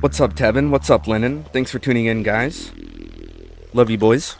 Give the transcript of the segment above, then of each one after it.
What's up, Tevin? What's up, Lennon? Thanks for tuning in, guys. Love you, boys.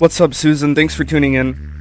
What's up, Susan? Thanks for tuning in.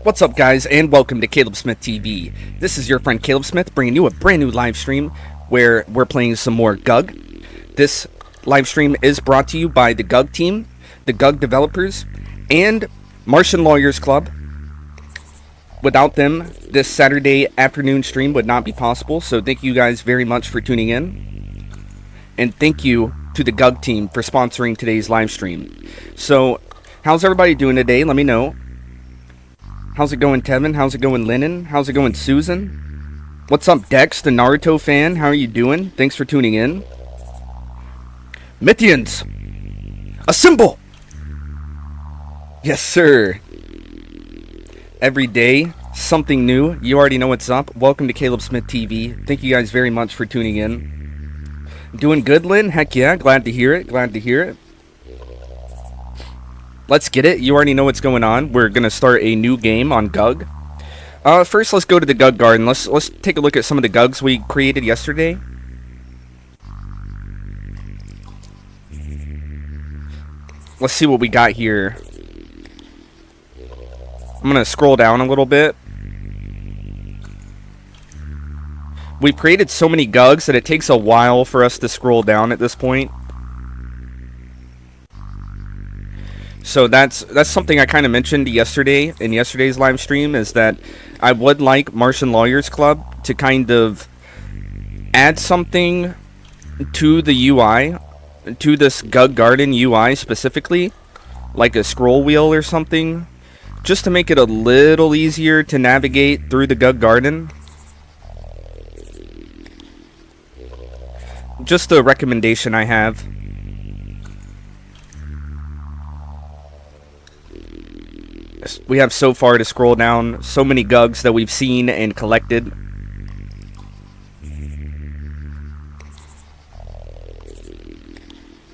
What's up, guys, and welcome to Caleb Smith TV. This is your friend Caleb Smith bringing you a brand new live stream where we're playing some more GUG. This live stream is brought to you by the GUG team, the GUG developers, and Martian Lawyers Club. Without them, this Saturday afternoon stream would not be possible, so thank you guys very much for tuning in. And thank you to the GUG team for sponsoring today's live stream. So, how's everybody doing today? Let me know. How's it going, Tevin? How's it going, Lennon? How's it going, Susan? What's up, Dex, the Naruto fan? How are you doing? Thanks for tuning in. Mythians! Assemble! Yes, sir. Every day, something new. You already know what's up. Welcome to Caleb Smith TV. Thank you guys very much for tuning in. Doing good, Lynn? Heck yeah. Glad to hear it. Glad to hear it. Let's get it. You already know what's going on. We're going to start a new game on GUG. First, let's go to the GUG garden. Let's take a look at some of the GUGs we created yesterday. Let's see what we got here. I'm going to scroll down a little bit. We've created so many GUGs that it takes a while for us to scroll down at this point. So that's something I kind of mentioned yesterday in yesterday's live stream, is that I would like Martian Lawyers Club to kind of add something to the UI, to this GUG Garden UI specifically, like a scroll wheel or something, just to make it a little easier to navigate through the GUG Garden. Just a recommendation I have. We have so far to scroll down, so many GUGs that we've seen and collected.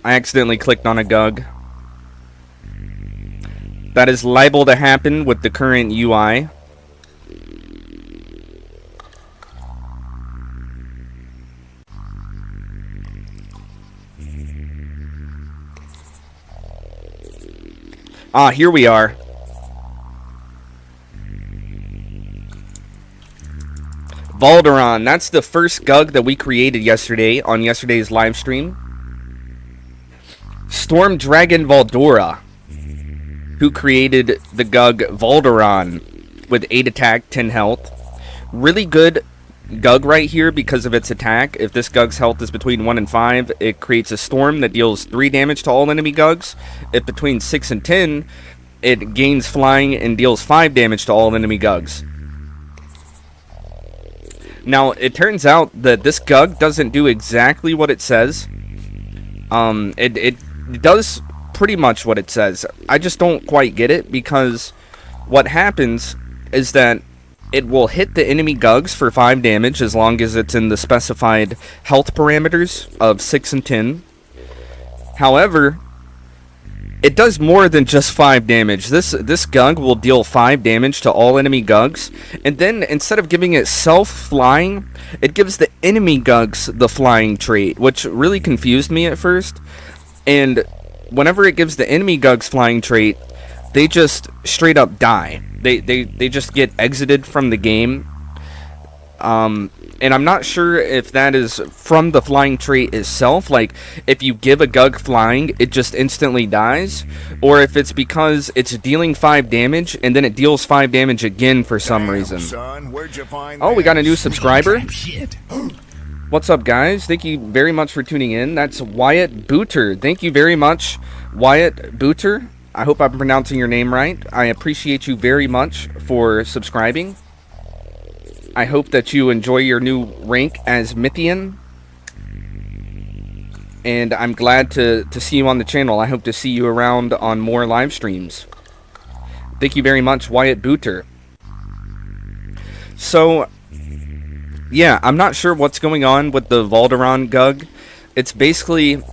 I accidentally clicked on a GUG. That is liable to happen with the current UI. Ah, here we are. Valderon, that's the first GUG that we created yesterday on yesterday's live stream. Storm Dragon Valdora, who created the GUG Valderon with 8 attack, 10 health. Really good GUG right here because of its attack. If this GUG's health is between 1 and 5, it creates a storm that deals 3 damage to all enemy GUGs. If between 6 and 10, it gains flying and deals 5 damage to all enemy GUGs. Now, it turns out that this GUG doesn't do exactly what it says. It does pretty much what it says. I just don't quite get it, because what happens is that it will hit the enemy GUGs for 5 damage as long as it's in the specified health parameters of 6 and 10. However, it does more than just 5 damage. This GUG will deal 5 damage to all enemy GUGs, and then instead of giving itself flying, it gives the enemy GUGs the flying trait, which really confused me at first. And whenever it gives the enemy GUGs flying trait, they just straight up die. They just get exited from the game. And I'm not sure if that is from the flying trait itself, like if you give a GUG flying, it just instantly dies, or if it's because it's dealing 5 damage and then it deals 5 damage again for some reason. Son, where'd you find we got a new subscriber. Shit. What's up, guys? Thank you very much for tuning in. That's Wyatt Booter. Thank you very much, Wyatt Booter. I hope I'm pronouncing your name right. I appreciate you very much for subscribing. I hope that you enjoy your new rank as Mythian. And I'm glad to see you on the channel. I hope to see you around on more live streams. Thank you very much, Wyatt Booter. So, yeah, I'm not sure what's going on with the Valderon GUG. It's basically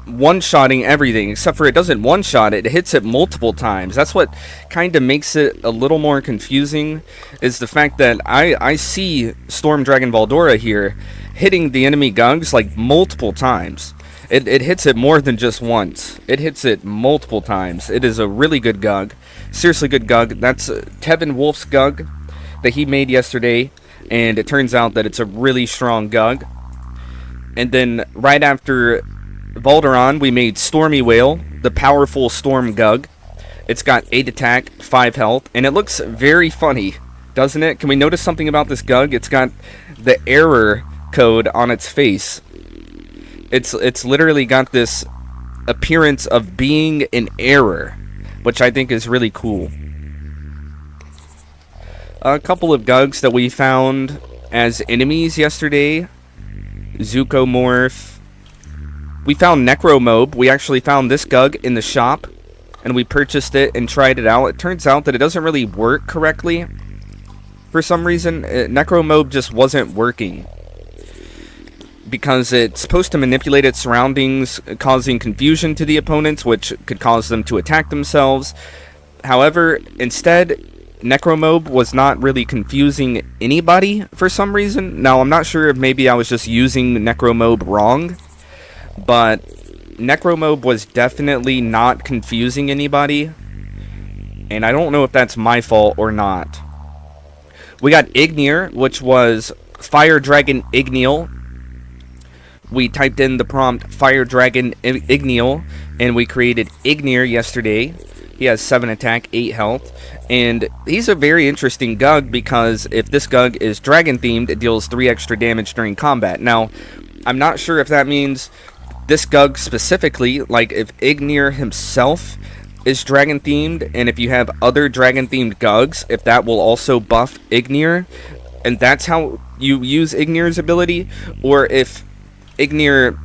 one-shotting everything, except for it doesn't one-shot it hits it multiple times. That's what kind of makes it a little more confusing, is the fact that I see Storm Dragon Valdora here hitting the enemy GUGs like multiple times, It hits it more than just once. It hits it multiple times. It is a really good GUG. Seriously good GUG. That's Tevin Wolf's GUG that he made yesterday, and it turns out that it's a really strong GUG. And then right after Volderon, we made Stormy Whale, the powerful Storm GUG. It's got 8 attack, 5 health, and it looks very funny, doesn't it? Can we notice something about this GUG? It's got the error code on its face. It's literally got this appearance of being in error, which I think is really cool. A couple of GUGs that we found as enemies yesterday. Zukomorph. We found Necromobe. We actually found this GUG in the shop, and we purchased it and tried it out. It turns out that it doesn't really work correctly. For some reason, Necromobe just wasn't working, because it's supposed to manipulate its surroundings, causing confusion to the opponents, which could cause them to attack themselves. However, instead, Necromobe was not really confusing anybody for some reason. Now, I'm not sure if maybe I was just using Necromobe wrong, but Necromobe was definitely not confusing anybody, and I don't know if that's my fault or not. We got Ignir, which was Fire Dragon Igneal. We typed in the prompt Fire Dragon Igneal, and we created Ignir yesterday. He has 7 attack, 8 health, and he's a very interesting GUG, because if this GUG is dragon themed, it deals 3 extra damage during combat. Now, I'm not sure if that means this GUG specifically, like if Ignir himself is dragon themed, and if you have other dragon themed GUGs, if that will also buff Ignir, and that's how you use Ignir's ability, or if Ignir,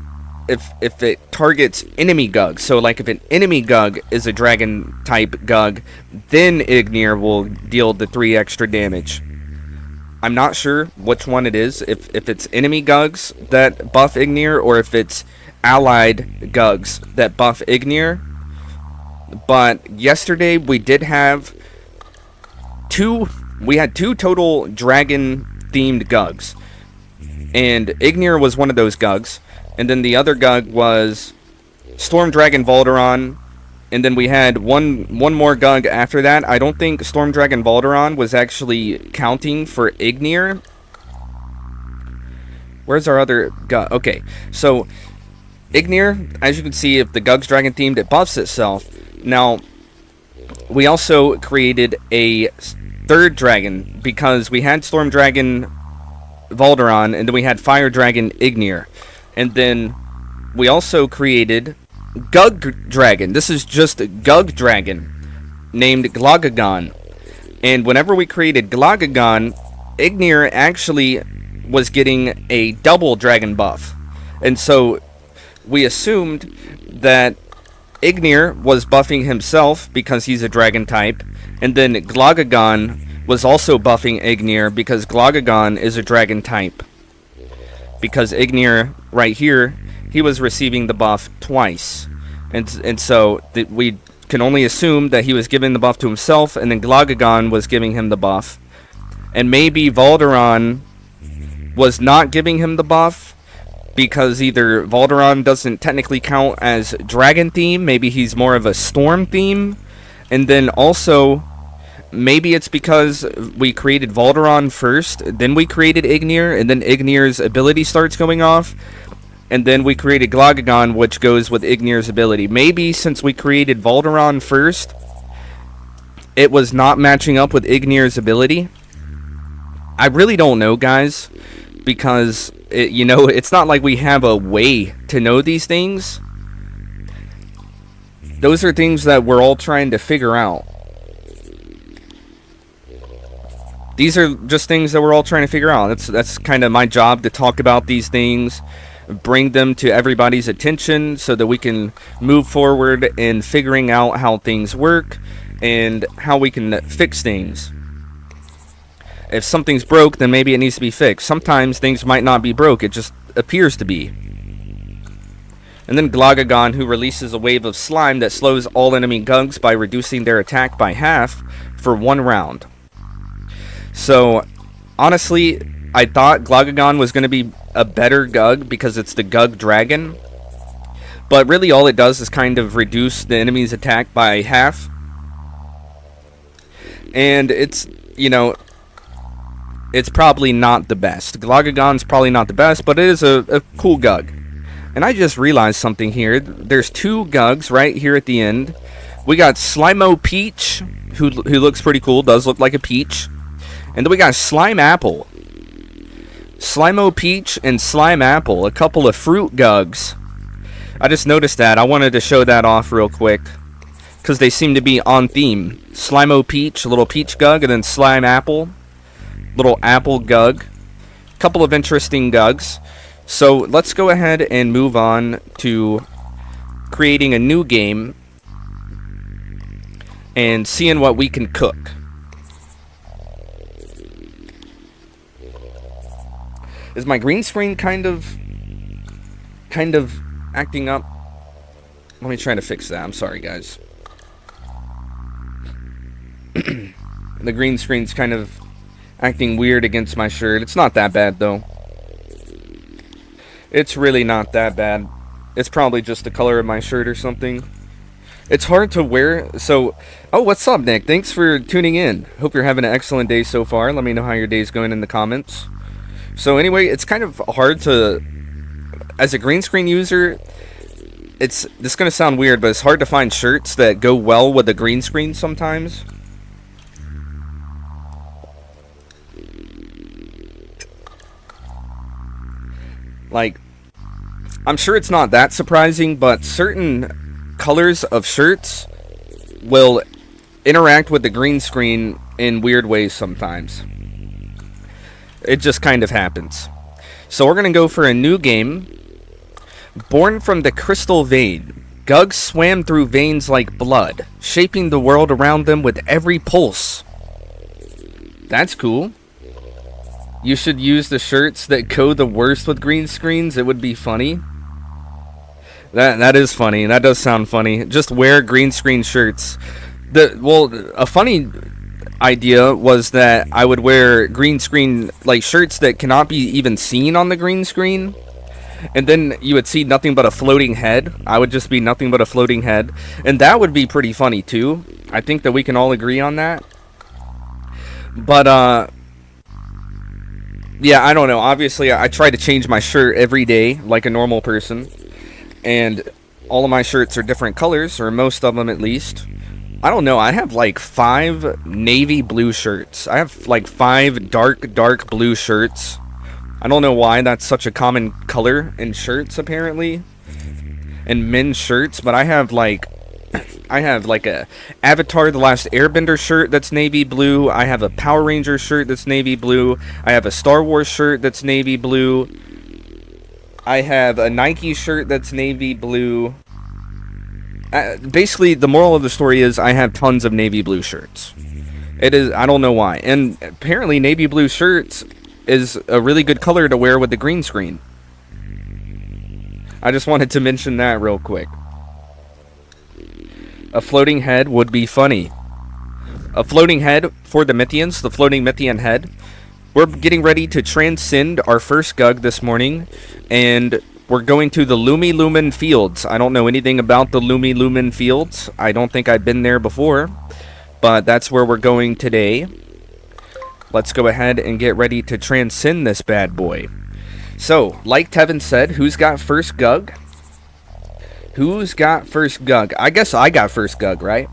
if it targets enemy GUG. So like if an enemy GUG is a dragon type GUG, then Ignir will deal the 3 extra damage. I'm not sure which one it is, if it's enemy GUGs that buff Ignir, or if it's allied GUGs that buff Ignir. But yesterday we did have two total dragon themed GUGs, and Ignir was one of those GUGs, and then the other GUG was Storm Dragon Volderon, and then we had one more GUG after that. I don't think Storm Dragon Volderon was actually counting for Ignir. Where's our other GUG? Okay, so Ignir, as you can see, if the GUG's dragon themed, it buffs itself. Now, we also created a third dragon, because we had Storm Dragon Volderon, and then we had Fire Dragon Ignir. And then we also created GUG Dragon. This is just a GUG Dragon named GLOGGING. And whenever we created GLOGGING, Ignir actually was getting a double dragon buff. And so we assumed that Ignir was buffing himself because he's a dragon type, and then GLOGGING was also buffing Ignir because GLOGGING is a dragon type. Because Ignir, right here, he was receiving the buff twice. And so we can only assume that he was giving the buff to himself, and then GLOGGING was giving him the buff. And maybe Volderon was not giving him the buff, because either Volderon doesn't technically count as dragon theme, maybe he's more of a storm theme, and then also maybe it's because we created Volderon first, then we created Ignir, and then Ignir's ability starts going off, and then we created GLOGGING, which goes with Ignir's ability. Maybe since we created Volderon first, it was not matching up with Ignir's ability. I really don't know, guys, because it's not like we have a way to know these things. Those are things that we're all trying to figure out. These are just things that we're all trying to figure out. That's kind of my job, to talk about these things, bring them to everybody's attention so that we can move forward in figuring out how things work and how we can fix things. If something's broke, then maybe it needs to be fixed. Sometimes things might not be broke, it just appears to be. And then GLOGGING, who releases a wave of slime that slows all enemy GUGs by reducing their attack by half for 1 round. So, honestly, I thought GLOGGING was going to be a better GUG because it's the GUG Dragon. But really all it does is kind of reduce the enemy's attack by half. And it's, you know, it's probably not the best. GUGGING's probably not the best, but it is a cool GUG. And I just realized something here. There's 2 GUGs right here at the end. We got Slimo Peach, who looks pretty cool, does look like a peach. And then we got Slime Apple. Slimo Peach and Slime Apple, a couple of fruit GUGs. I just noticed that. I wanted to show that off real quick, because they seem to be on theme. Slimo Peach, a little peach GUG, and then Slime Apple, little apple GUG. Couple of interesting GUGs. So let's go ahead and move on to creating a new game and seeing what we can cook. Is my green screen kind of acting up? Let me try to fix that. I'm sorry, guys. The green screen's kind of acting weird against my shirt. It's not that bad, though. It's really not that bad. It's probably just the color of my shirt or something. It's hard to wear, so... Oh, what's up, Nick? Thanks for tuning in. Hope you're having an excellent day so far. Let me know how your day's going in the comments. So anyway, it's kind of hard to... As a green screen user, this is going to sound weird, but it's hard to find shirts that go well with a green screen sometimes. Like, I'm sure it's not that surprising, but certain colors of shirts will interact with the green screen in weird ways sometimes. It just kind of happens. So we're going to go for a new game. Born from the crystal vein, GUGs swam through veins like blood, shaping the world around them with every pulse. That's cool. You should use the shirts that go the worst with green screens. It would be funny. That is funny. That does sound funny. Just wear green screen shirts. A funny idea was that I would wear green screen like shirts that cannot be even seen on the green screen. And then you would see nothing but a floating head. I would just be nothing but a floating head. And that would be pretty funny too. I think that we can all agree on that. But yeah, I don't know. Obviously, I try to change my shirt every day like a normal person. And all of my shirts are different colors, or most of them at least. I don't know. I have like 5 navy blue shirts. I have like 5 dark blue shirts. I don't know why that's such a common color in shirts, apparently. In men's shirts, but I have like a Avatar: The Last Airbender shirt that's navy blue. I have a Power Ranger shirt that's navy blue. I have a Star Wars shirt that's navy blue. I have a Nike shirt that's navy blue. Basically, the moral of the story is I have tons of navy blue shirts. I don't know why. And apparently navy blue shirts is a really good color to wear with the green screen. I just wanted to mention that real quick. A floating head would be funny. A floating head for the Mythians, the floating Mythian head. We're getting ready to transcend our first GUG this morning, and we're going to the Lumen Fields. I don't know anything about the Lumen Fields. I don't think I've been there before, but that's where we're going today. Let's go ahead and get ready to transcend this bad boy. So, like Tevin said, who's got first GUG? Who's got first GUG? I guess I got first GUG, right?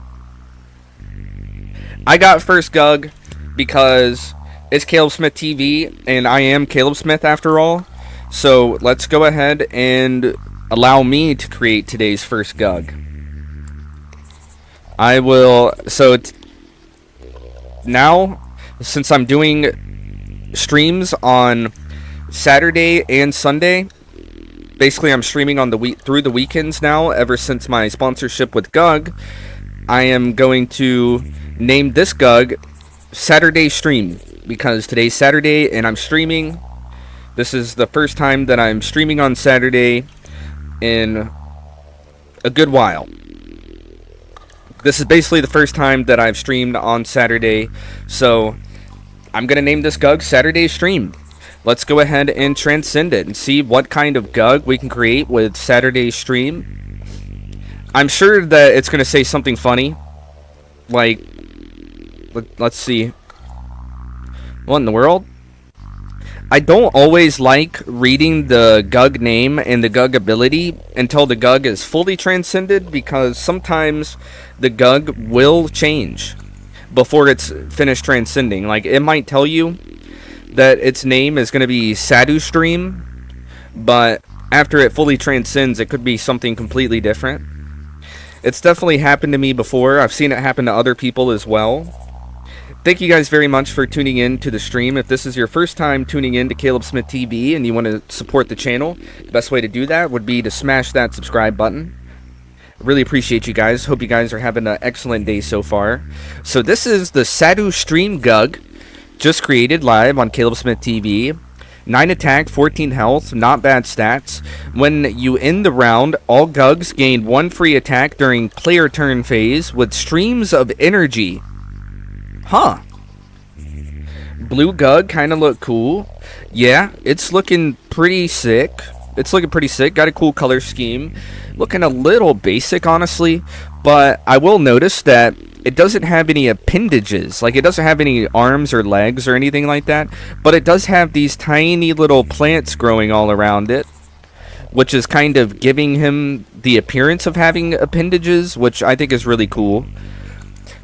I got first GUG because it's Caleb Smith TV, and I am Caleb Smith after all. So, let's go ahead and allow me to create today's first GUG. I will... So, now... Since I'm doing streams on Saturday and Sunday, basically I'm streaming on through the weekends now. Ever since my sponsorship with GUG, I am going to name this GUG Saturday Stream, because today's Saturday and I'm streaming. This is the first time that I'm streaming on Saturday in a good while. This is basically the first time that I've streamed on Saturday, so I'm going to name this GUG Saturday Stream. Let's go ahead and transcend it and see what kind of GUG we can create with Saturday Stream. I'm sure that it's going to say something funny. Like, let's see. What in the world? I don't always like reading the GUG name and the GUG ability until the GUG is fully transcended, because sometimes the GUG will change before it's finished transcending. Like, it might tell you that its name is going to be Sadu Stream, but after it fully transcends, it could be something completely different. It's definitely happened to me before. I've seen it happen to other people as well. Thank you guys very much for tuning in to the stream. If this is your first time tuning in to Caleb Smith TV and you want to support the channel, the best way to do that would be to smash that subscribe button. Really appreciate you guys. Hope you guys are having an excellent day so far. So this is the Sadu Stream GUG, just created live on Caleb Smith TV. 9 attack, 14 health, not bad stats. When you end the round, all GUGs gain 1 free attack during player turn phase with streams of energy. Huh. Blue GUG kind of look cool. Yeah, it's looking pretty sick. Got a cool color scheme. Looking a little basic, honestly. But I will notice that it doesn't have any appendages. Like, it doesn't have any arms or legs or anything like that. But it does have these tiny little plants growing all around it, which is kind of giving him the appearance of having appendages, which I think is really cool.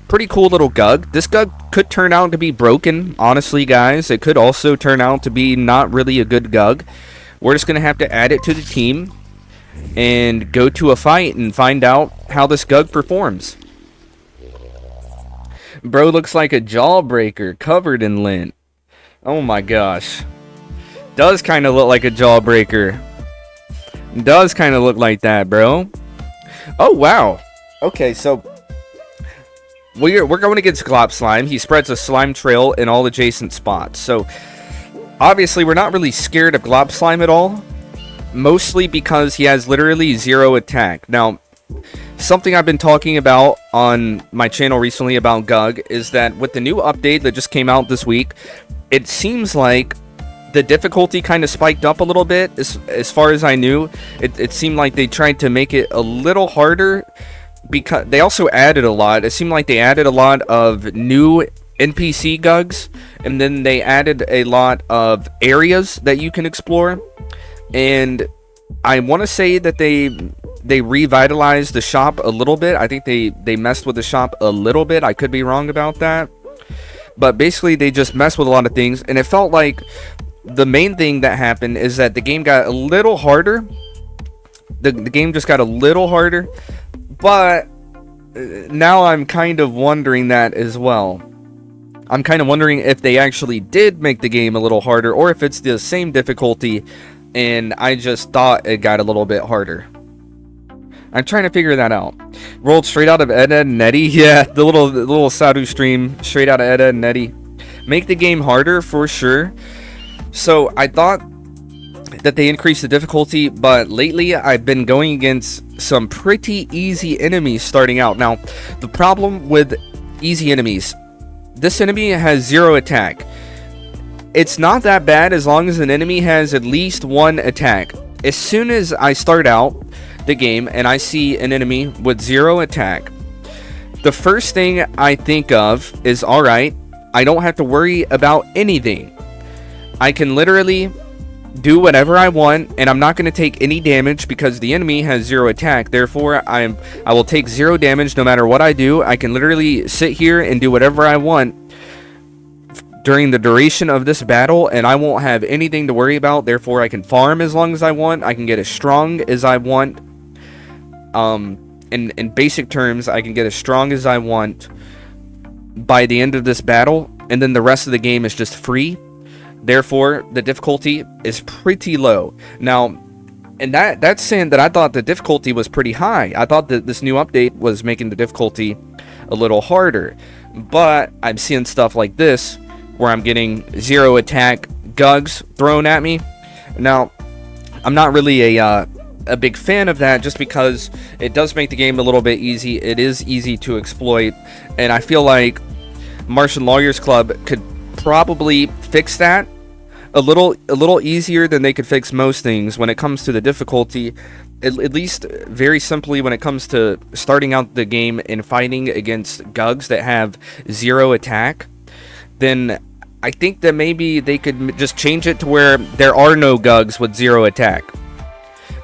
Pretty cool little GUG. This GUG could turn out to be broken, honestly, guys. It could also turn out to be not really a good GUG. We're just going to have to add it to the team and go to a fight and find out how this GUG performs. Bro looks like a jawbreaker covered in lint. Oh my gosh. Does kind of look like a jawbreaker. Does kind of look like that, bro. Oh, wow. Okay, so we're going against Glop Slime. He spreads a slime trail in all adjacent spots. So, obviously, we're not really scared of Glop Slime at all. Mostly because he has literally 0 attack. Now, something I've been talking about on my channel recently about GUG is that with the new update that just came out this week, it seems like the difficulty kind of spiked up a little bit. As far as I knew, it seemed like they tried to make it a little harder, because they also added a lot. It seemed like they added a lot of new NPC GUGs, and then they added a lot of areas that you can explore. And I want to say that they revitalized the shop a little bit. I think they messed with the shop a little bit. I could be wrong about that. But basically, they just messed with a lot of things. And it felt like the main thing that happened is that the game got a little harder. The game just got a little harder. But now I'm kind of wondering that as well. I'm kind of wondering if they actually did make the game a little harder, or if it's the same difficulty and I just thought it got a little bit harder. I'm trying to figure that out. Rolled straight out of Ed, Edd, and Eddy. Yeah, the little Sadu stream straight out of Ed, Edd, and Eddy. Make the game harder for sure. So I thought that they increased the difficulty, but lately I've been going against some pretty easy enemies starting out. Now, the problem with easy enemies, this enemy has 0 attack. It's not that bad as long as an enemy has at least 1 attack. As soon as I start out the game and I see an enemy with 0 attack, the first thing I think of is, alright, I don't have to worry about anything. I can literally do whatever I want, and I'm not going to take any damage because the enemy has 0 attack. Therefore, I will take 0 damage no matter what I do. I can literally sit here and do whatever I want during the duration of this battle, and I won't have anything to worry about. Therefore, I can farm as long as I want. I can get as strong as I want. In basic terms, I can get as strong as I want by the end of this battle, and then the rest of the game is just free. Therefore, the difficulty is pretty low. Now, and that's saying that I thought the difficulty was pretty high. I thought that this new update was making the difficulty a little harder. But I'm seeing stuff like this, where I'm getting 0 attack GUGs thrown at me. Now, I'm not really a big fan of that, just because it does make the game a little bit easy. It is easy to exploit, and I feel like Martian Lawyers Club could probably fix that. a little easier than they could fix most things when it comes to the difficulty. At least very simply when it comes to starting out the game and fighting against GUGs that have 0 attack, then I think that maybe they could just change it to where there are no GUGs with 0 attack.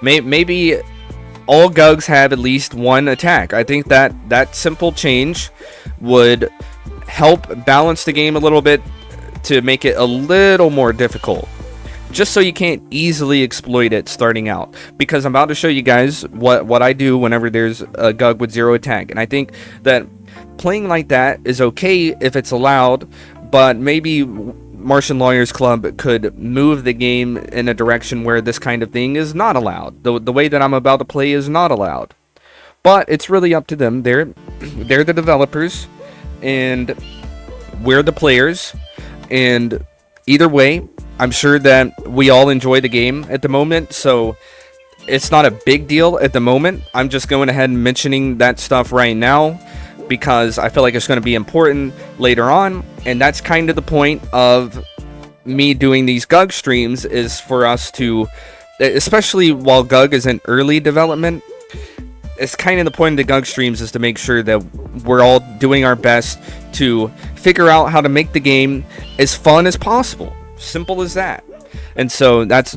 Maybe all GUGs have at least 1 attack. I think that simple change would help balance the game a little bit to make it a little more difficult, just so you can't easily exploit it starting out. Because I'm about to show you guys what I do whenever there's a GUG with 0 attack, and I think that playing like that is okay if it's allowed, but maybe Martian Lawyers Club could move the game in a direction where this kind of thing is not allowed. The way that I'm about to play is not allowed. But it's really up to them. They're the developers, and we're the players. And either way, I'm sure that we all enjoy the game at the moment, so it's not a big deal at the moment. I'm just going ahead and mentioning that stuff right now because I feel like it's going to be important later on, and that's kind of the point of me doing these GUG streams, is for us to, especially while GUG is in early development, it's kind of the point of the GUG streams is to make sure that we're all doing our best to figure out how to make the game as fun as possible. Simple as that. And so that's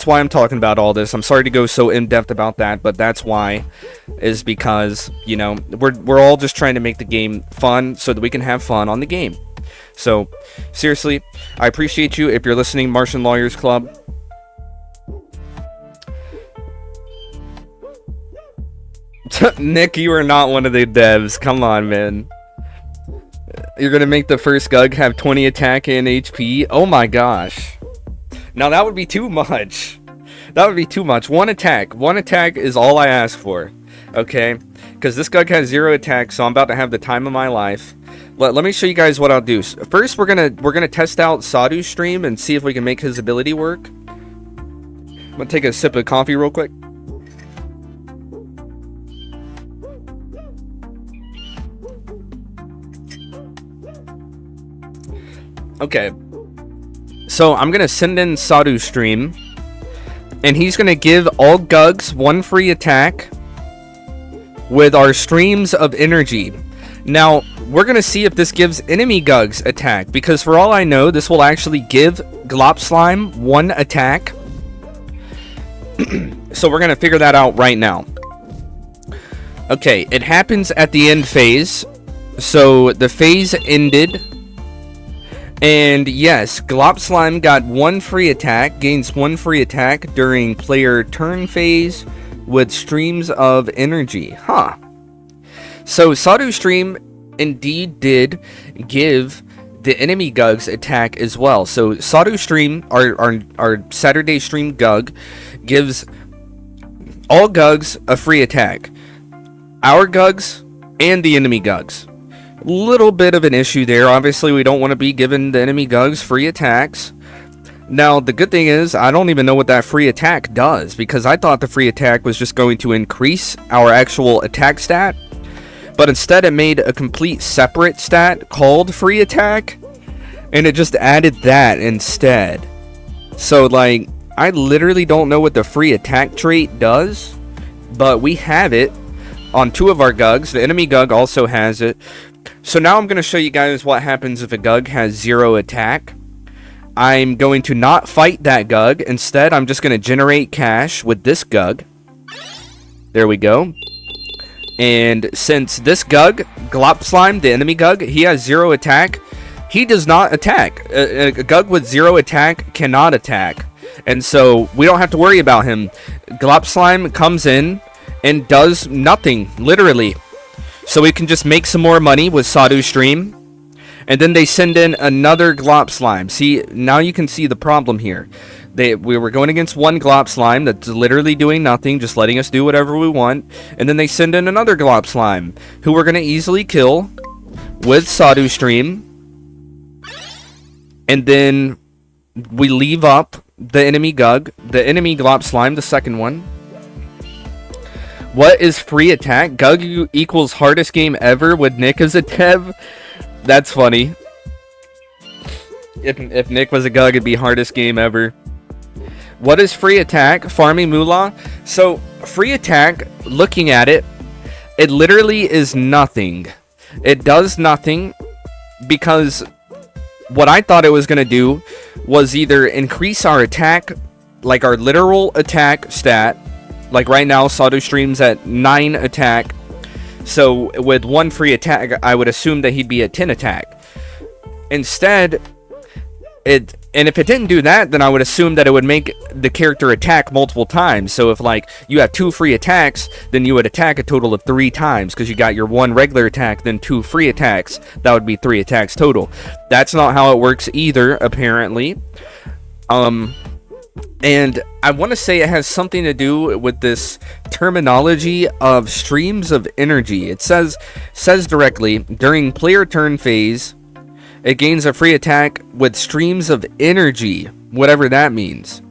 why I'm talking about all this. I'm sorry to go so in depth about that, but that's why, is because, you know, we're all just trying to make the game fun so that we can have fun on the game. So seriously, I appreciate you if you're listening, Martian Lawyers Club. Nick, you are not one of the devs. Come on, man. You're gonna make the first GUG have 20 attack and HP? Oh my gosh. Now that would be too much. That would be too much. 1 attack. 1 attack is all I ask for. Okay? Because this GUG has 0 attack, so I'm about to have the time of my life. Let me show you guys what I'll do. First, we're gonna test out Sadhu's stream and see if we can make his ability work. I'm gonna take a sip of coffee real quick. Okay, so I'm gonna send in Sadhu's stream, and he's gonna give all GUGs 1 free attack with our streams of energy. Now, we're gonna see if this gives enemy GUGs attack, because for all I know, this will actually give Glop Slime 1 attack. So we're gonna figure that out right now. Okay, it happens at the end phase. So the phase ended. And yes, Glop Slime got 1 free attack, gains 1 free attack during player turn phase with streams of energy. Huh. So Sadhu's stream indeed did give the enemy GUGs attack as well. So Sadhu's stream, our Saturday stream GUG, gives all GUGs a free attack. Our GUGs and the enemy GUGs. Little bit of an issue there. Obviously, we don't want to be giving the enemy GUGs free attacks. Now, the good thing is, I don't even know what that free attack does, because I thought the free attack was just going to increase our actual attack stat, but instead it made a complete separate stat called free attack, and it just added that instead. So, like, I literally don't know what the free attack trait does, but we have it on 2 of our GUGs. The enemy GUG also has it. So now I'm going to show you guys what happens if a GUG has 0 attack. I'm going to not fight that GUG. Instead, I'm just going to generate cash with this GUG. There we go. And since this GUG, Glop Slime, the enemy GUG, he has 0 attack, he does not attack. A GUG with 0 attack cannot attack. And so we don't have to worry about him. Glop Slime comes in and does nothing, literally. So we can just make some more money with Sadhu's stream. And then they send in another Glop Slime. See, now you can see the problem here. We were going against 1 Glop Slime that's literally doing nothing, just letting us do whatever we want. And then they send in another Glop Slime, who we're going to easily kill with Sadhu's stream. And then we leave up the enemy GUG, the enemy Glop Slime, the second one. What is free attack? GUG equals hardest game ever with Nick as a dev. That's funny. If Nick was a GUG, it'd be hardest game ever. What is free attack? Farming moolah. So free attack, looking at it, it literally is nothing. It does nothing because what I thought it was going to do was either increase our attack, like our literal attack stat. Like right now, Sado streams at 9 attack. So with 1 free attack, I would assume that he'd be at 10 attack. Instead, and if it didn't do that, then I would assume that it would make the character attack multiple times. So if like you have 2 free attacks, then you would attack a total of 3 times because you got your 1 regular attack, then 2 free attacks. That would be 3 attacks total. That's not how it works either, apparently. And I want to say it has something to do with this terminology of streams of energy. It says directly, during player turn phase, it gains a free attack with streams of energy, whatever that means.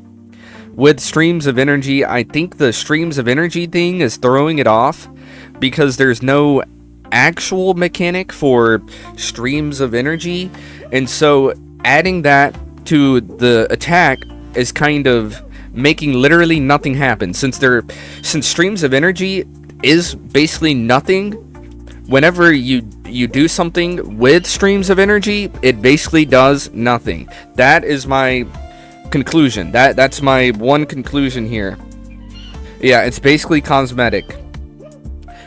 With streams of energy, I think the streams of energy thing is throwing it off because there's no actual mechanic for streams of energy. And so adding that to the attack is kind of making literally nothing happen. Since streams of energy is basically nothing, whenever you do something with streams of energy, it basically does nothing. That is my conclusion. That's my one conclusion here. Yeah, it's basically cosmetic.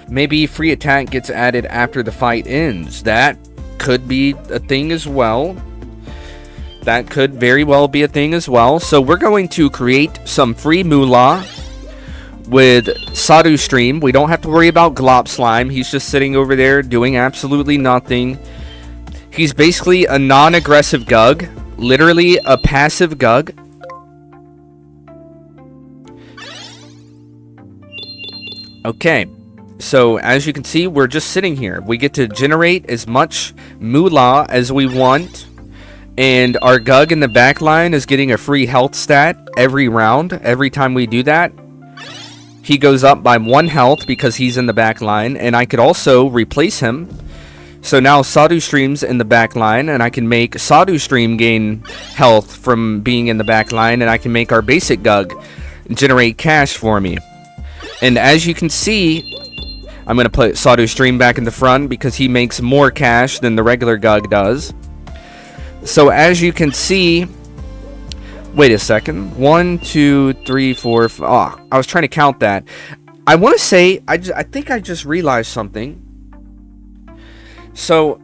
Maybe free attack gets added after the fight ends. That could be a thing as well. That could very well be a thing as well. So we're going to create some free moolah with Sadu stream. We don't have to worry about Glop Slime. He's just sitting over there doing absolutely nothing. He's basically a non-aggressive GUG. Literally a passive GUG. Okay. So as you can see, we're just sitting here. We get to generate as much moolah as we want. And our GUG in the back line is getting a free health stat every round. Every time we do that, he goes up by 1 health because he's in the back line. And I could also replace him. So now Sadu streams in the back line, and I can make Sadu stream gain health from being in the back line, and I can make our basic GUG generate cash for me. And as you can see, I'm going to put Sadu stream back in the front because he makes more cash than the regular GUG does. So as you can see, wait a second. 1, 2, 3, 4. Oh, I was trying to count that. I want to say, I think I just realized something. So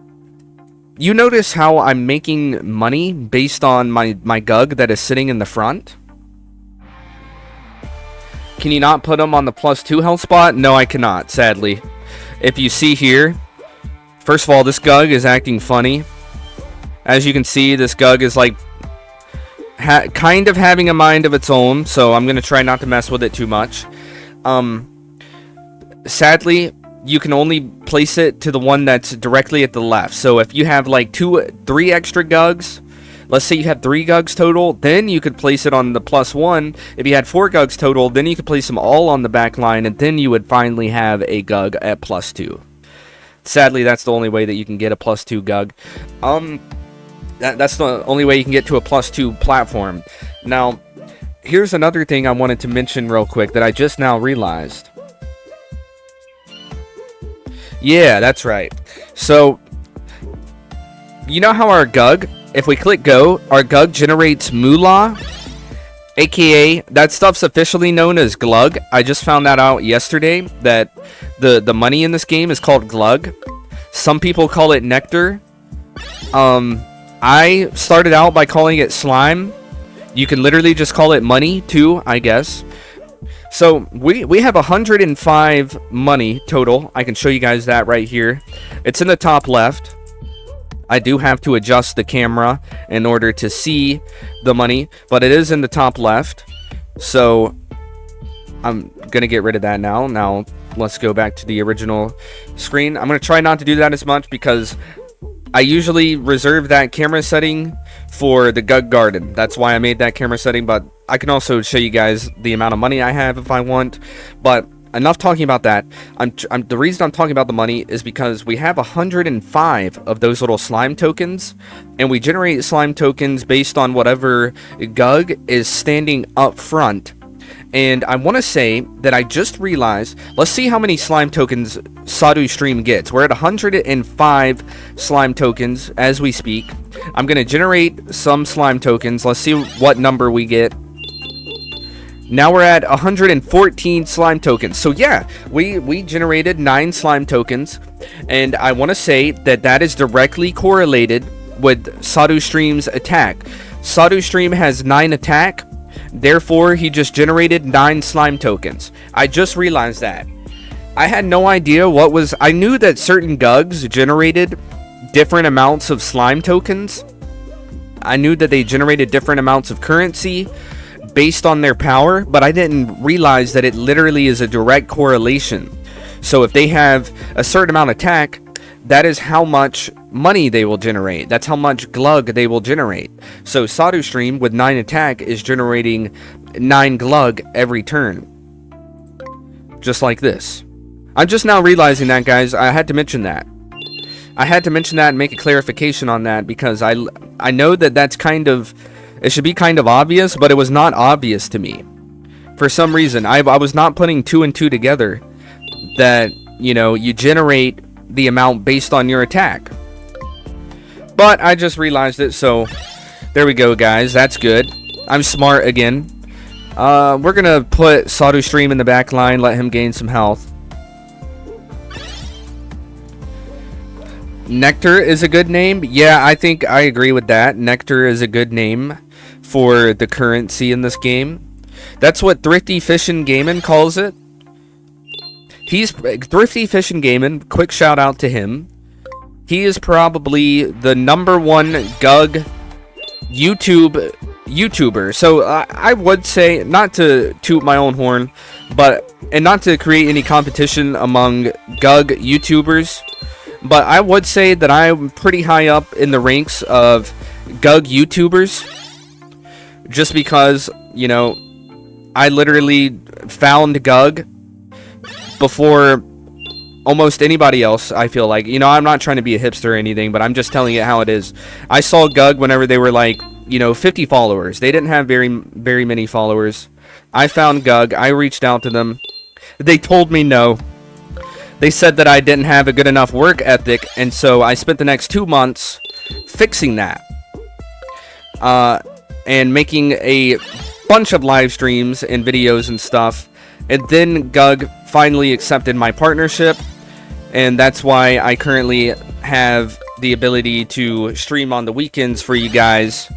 you notice how I'm making money based on my GUG that is sitting in the front? Can you not put him on the +2 health spot? No, I cannot, sadly. If you see here, first of all, this GUG is acting funny. As you can see, this GUG is like kind of having a mind of its own, so I'm going to try not to mess with it too much. Sadly, you can only place it to the one that's directly at the left. So if you have like 3 extra GUGs, let's say you have 3 GUGs total, then you could place it on the +1. If you had 4 GUGs total, then you could place them all on the back line, and then you would finally have a GUG at +2. Sadly, that's the only way that you can get a +2 GUG. That's the only way you can get to a +2 platform. Now, here's another thing I wanted to mention real quick that I just now realized. Yeah, that's right. So, you know how our GUG, if we click go, our GUG generates moolah, aka that stuff's officially known as glug. I just found that out yesterday, that the money in this game is called glug. Some people call it nectar. I started out by calling it slime. You can literally just call it money too, I guess. So we have 105 money total. I can show you guys that right here. It's in the top left. I do have to adjust the camera in order to see the money, but it is in the top left. So I'm gonna get rid of that now. Now let's go back to the original screen. I'm gonna try not to do that as much because I usually reserve that camera setting for the GUG Garden. That's why I made that camera setting, but I can also show you guys the amount of money I have if I want. But enough talking about that. The reason I'm talking about the money is because we have 105 of those little slime tokens, and we generate slime tokens based on whatever GUG is standing up front. And I want to say that I just realized, let's see how many slime tokens Sadu Stream gets. We're at 105 slime tokens as we speak. I'm going to generate some slime tokens. Let's see what number we get. Now we're at 114 slime tokens. So yeah, we generated 9 slime tokens. And I want to say that that is directly correlated with Sadu Stream's attack. Sadu Stream has 9 attack. Therefore, he just generated 9 slime tokens. I just realized that. I had no idea what was... I knew that certain GUGs generated different amounts of slime tokens. I knew that they generated different amounts of currency based on their power, but I didn't realize that it literally is a direct correlation. So if they have a certain amount of attack, that is how much money they will generate. That's how much glug they will generate. So Sadu Stream with 9 attack is generating 9 glug every turn. Just like this. I'm just now realizing that, guys. I had to mention that. I had to mention that and make a clarification on that, because I know that that's kind of... It should be kind of obvious, but it was not obvious to me. For some reason, I was not putting 2 and 2 together. That, you know, you generate the amount based on your attack. But I just realized it, so there we go, guys. That's good. I'm smart again. We're gonna put Sadu Stream in the back line, let him gain some health. Nectar is a good name. Yeah, I think I agree with that. Nectar is a good name for the currency in this game. That's what Thrifty Fishin' Gamin calls it. He's Thrifty Fishin' Gamin. Quick shout out to him. He is probably the #1 GUG YouTuber. So I would say, not to toot my own horn, and not to create any competition among GUG YouTubers, but I would say that I'm pretty high up in the ranks of GUG YouTubers, just because, you know, I literally found GUG before almost anybody else, I feel like. You know, I'm not trying to be a hipster or anything, but I'm just telling it how it is. I saw GUG whenever they were like, you know, 50 followers. They didn't have very many followers. I found GUG. I reached out to them. They told me no. They said that I didn't have a good enough work ethic, and so I spent the next 2 months fixing that. And making a bunch of live streams and videos and stuff. And then GUG finally accepted my partnership, and that's why I currently have the ability to stream on the weekends for you guys.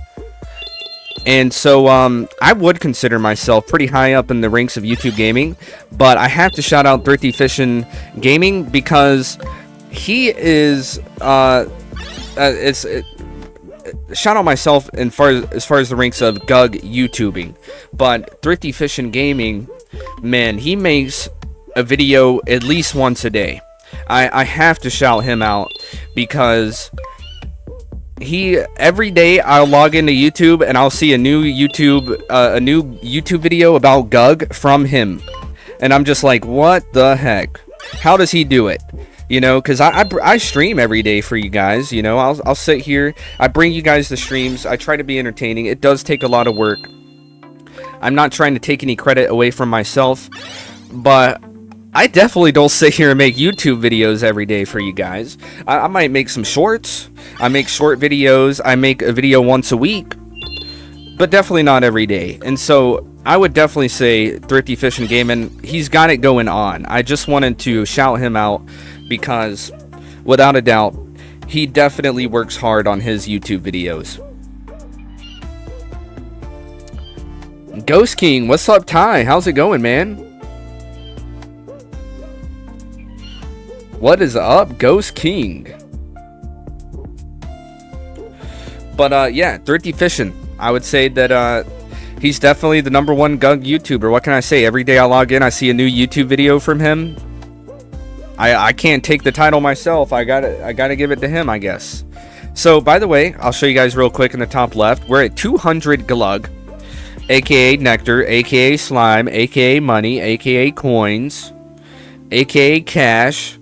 And so I would consider myself pretty high up in the ranks of YouTube gaming, but I have to shout out Thrifty Fishin' Gaming, because he is shout out myself as far as the ranks of GUG YouTubing, but Thrifty Fishin' Gaming, man, he makes a video at least once a day. I have to shout him out, because every day I'll log into YouTube and I'll see a new YouTube video about GUG from him, and I'm just like, what the heck? How does he do it? You know, because I stream every day for you guys. You know, I'll sit here, I bring you guys the streams, I try to be entertaining. It does take a lot of work. I'm not trying to take any credit away from myself, but I definitely don't sit here and make YouTube videos every day for you guys. I might make some shorts. I make short videos. I make a video once a week, but definitely not every day. And so I would definitely say Thrifty Fishin' Gaming, he's got it going on. I just wanted to shout him out, because without a doubt, he definitely works hard on his YouTube videos. Ghost King, what's up, Ty? How's it going, man? What is up, Ghost King? But yeah, Thrifty Fishin', I would say that he's definitely the #1 GUG YouTuber. What can I say? Every day I log in, I see a new YouTube video from him. I can't take the title myself. I gotta give it to him, I guess. So, by the way, I'll show you guys real quick in the top left. We're at 200 glug, aka nectar, aka slime, aka money, aka coins. aka cash,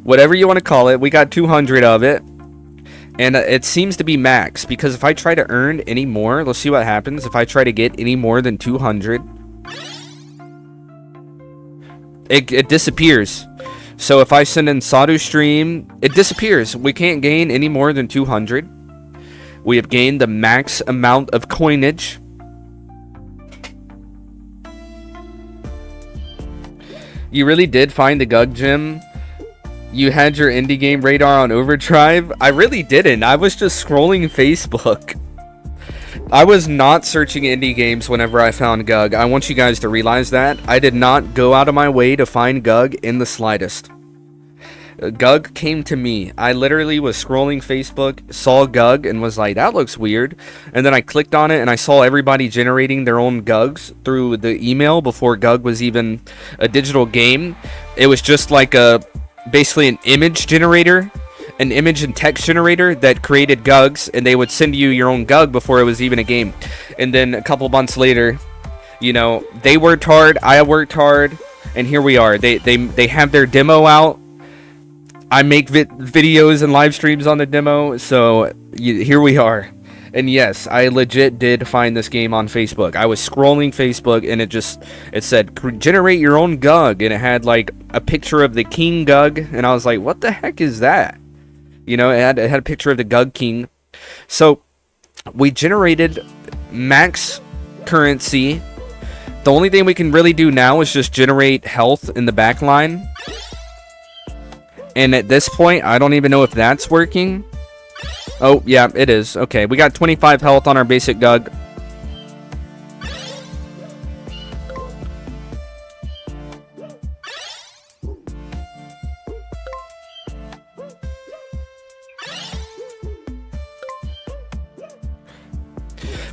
whatever you want to call it. We got 200 of it, and it seems to be max, because if I try to earn any more, let's see what happens if I try to get any more than 200. It disappears. So if I send in Sadu Stream, it disappears. We can't gain any more than 200. We have gained the max amount of coinage. You really did find the GUG gym? You had your indie game radar on overdrive? I really didn't. I was just scrolling Facebook. I was not searching indie games whenever I found GUG. I want you guys to realize that. I did not go out of my way to find GUG in the slightest. GUG came to me. I literally was scrolling Facebook, saw GUG, and was like, that looks weird. And then I clicked on it, and I saw everybody generating their own GUGs through the email before GUG was even a digital game. It was just like basically an image generator, an image and text generator that created GUGs, and they would send you your own GUG before it was even a game. And then a couple months later, you know, they worked hard, I worked hard, and here we are. They have their demo out. I make videos and live streams on the demo, so here we are. And yes, I legit did find this game on Facebook. I was scrolling Facebook, and it said generate your own GUG, and it had like a picture of the King GUG, and I was like, what the heck is that? You know, it had a picture of the GUG King. So we generated max currency. The only thing we can really do now is just generate health in the back line. And at this point, I don't even know if that's working. Oh, yeah, it is. Okay, we got 25 health on our basic GUG.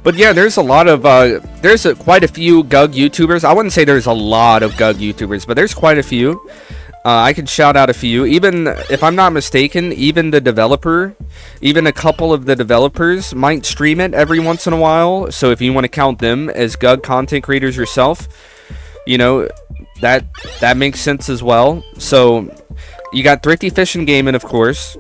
But yeah, there's a lot of, quite a few GUG YouTubers. I wouldn't say there's a lot of GUG YouTubers, but there's quite a few. I can shout out a few. Even if I'm not mistaken, even the developer, even a couple of the developers might stream it every once in a while. So if you want to count them as GUG content creators yourself, you know, that makes sense as well. So you got Thrifty Fish and Gaming, of course.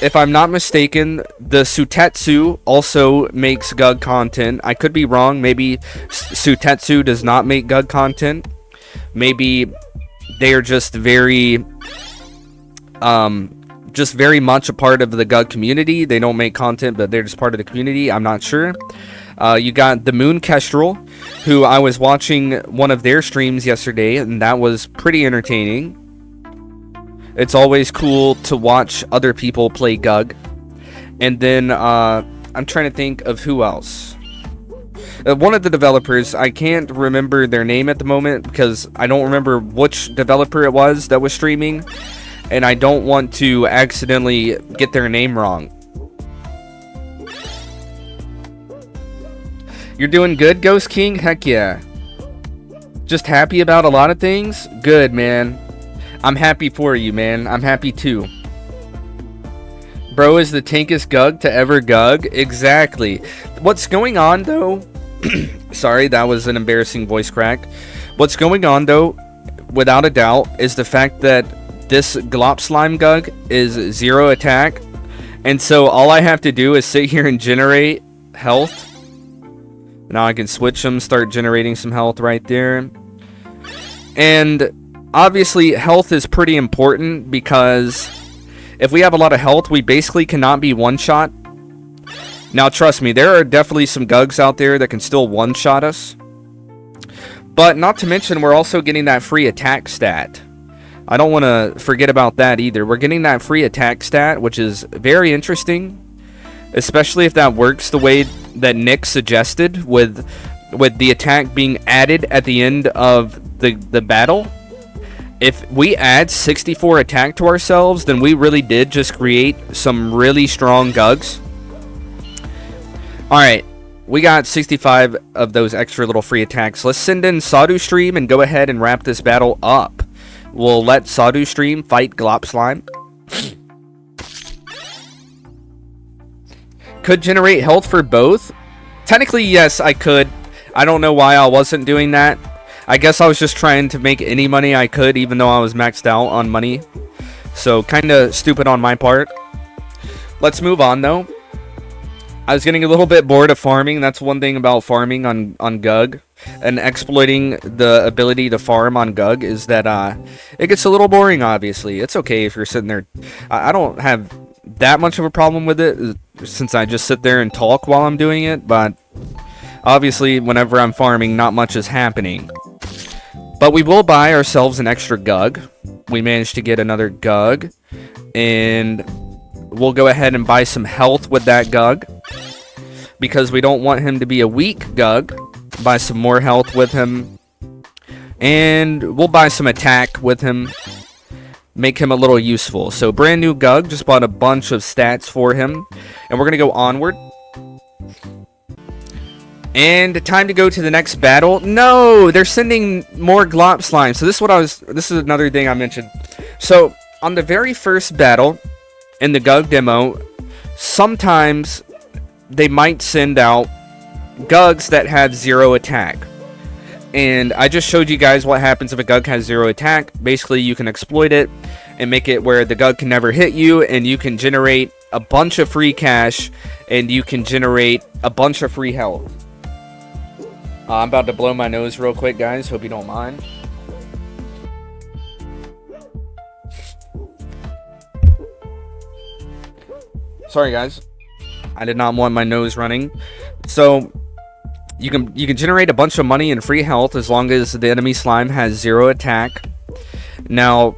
If I'm not mistaken, the Sutetsu also makes GUG content. I could be wrong. Maybe Sutetsu does not make GUG content. Maybe they are just very much a part of the GUG community. They don't make content, but they're just part of the community. I'm not sure. You got the Moon Kestrel, who I was watching one of their streams yesterday, and that was pretty entertaining. It's always cool to watch other people play GUG. And then I'm trying to think of who else. One of the developers, I can't remember their name at the moment because I don't remember which developer it was that was streaming, and I don't want to accidentally get their name wrong. You're doing good, Ghost King? Heck yeah. Just happy about a lot of things? Good, man. I'm happy for you, man. I'm happy too. Bro is the tankest GUG to ever GUG. Exactly. What's going on, though... Sorry, that was an embarrassing voice crack. What's going on, though, without a doubt, is the fact that this Glop Slime GUG is 0 attack. And so all I have to do is sit here and generate health. Now I can switch them, start generating some health right there. And obviously, health is pretty important because if we have a lot of health, we basically cannot be one-shot. Now, trust me, there are definitely some GUGs out there that can still one-shot us. But not to mention, we're also getting that free attack stat. I don't want to forget about that either. We're getting that free attack stat, which is very interesting. Especially if that works the way that Nick suggested, with the attack being added at the end of the battle. If we add 64 attack to ourselves, then we really did just create some really strong GUGs. Alright, we got 65 of those extra little free attacks. Let's send in Sadu Stream and go ahead and wrap this battle up. We'll let Sadu Stream fight Glop Slime. Could generate health for both? Technically, yes, I could. I don't know why I wasn't doing that. I guess I was just trying to make any money I could, even though I was maxed out on money. So kind of stupid on my part. Let's move on though. I was getting a little bit bored of farming. That's one thing about farming on GUG. And exploiting the ability to farm on GUG is that it gets a little boring, obviously. It's okay if you're sitting there. I don't have that much of a problem with it, since I just sit there and talk while I'm doing it. But obviously, whenever I'm farming, not much is happening. But we will buy ourselves an extra GUG. We managed to get another GUG. And we'll go ahead and buy some health with that GUG, because we don't want him to be a weak GUG. Buy some more health with him, and we'll buy some attack with him, make him a little useful. So brand new GUG, just bought a bunch of stats for him, and we're gonna go onward. And time to go to the next battle. No, they're sending more glop slime. So this is another thing I mentioned. So on the very first battle in the GUG demo, sometimes they might send out GUGs that have 0 attack. And I just showed you guys what happens if a GUG has 0 attack. Basically, you can exploit it and make it where the GUG can never hit you, and you can generate a bunch of free cash, and you can generate a bunch of free health. I'm about to blow my nose real quick, guys. Hope you don't mind. Sorry, guys. I did not want my nose running. So you can generate a bunch of money and free health as long as the enemy slime has 0 attack. Now,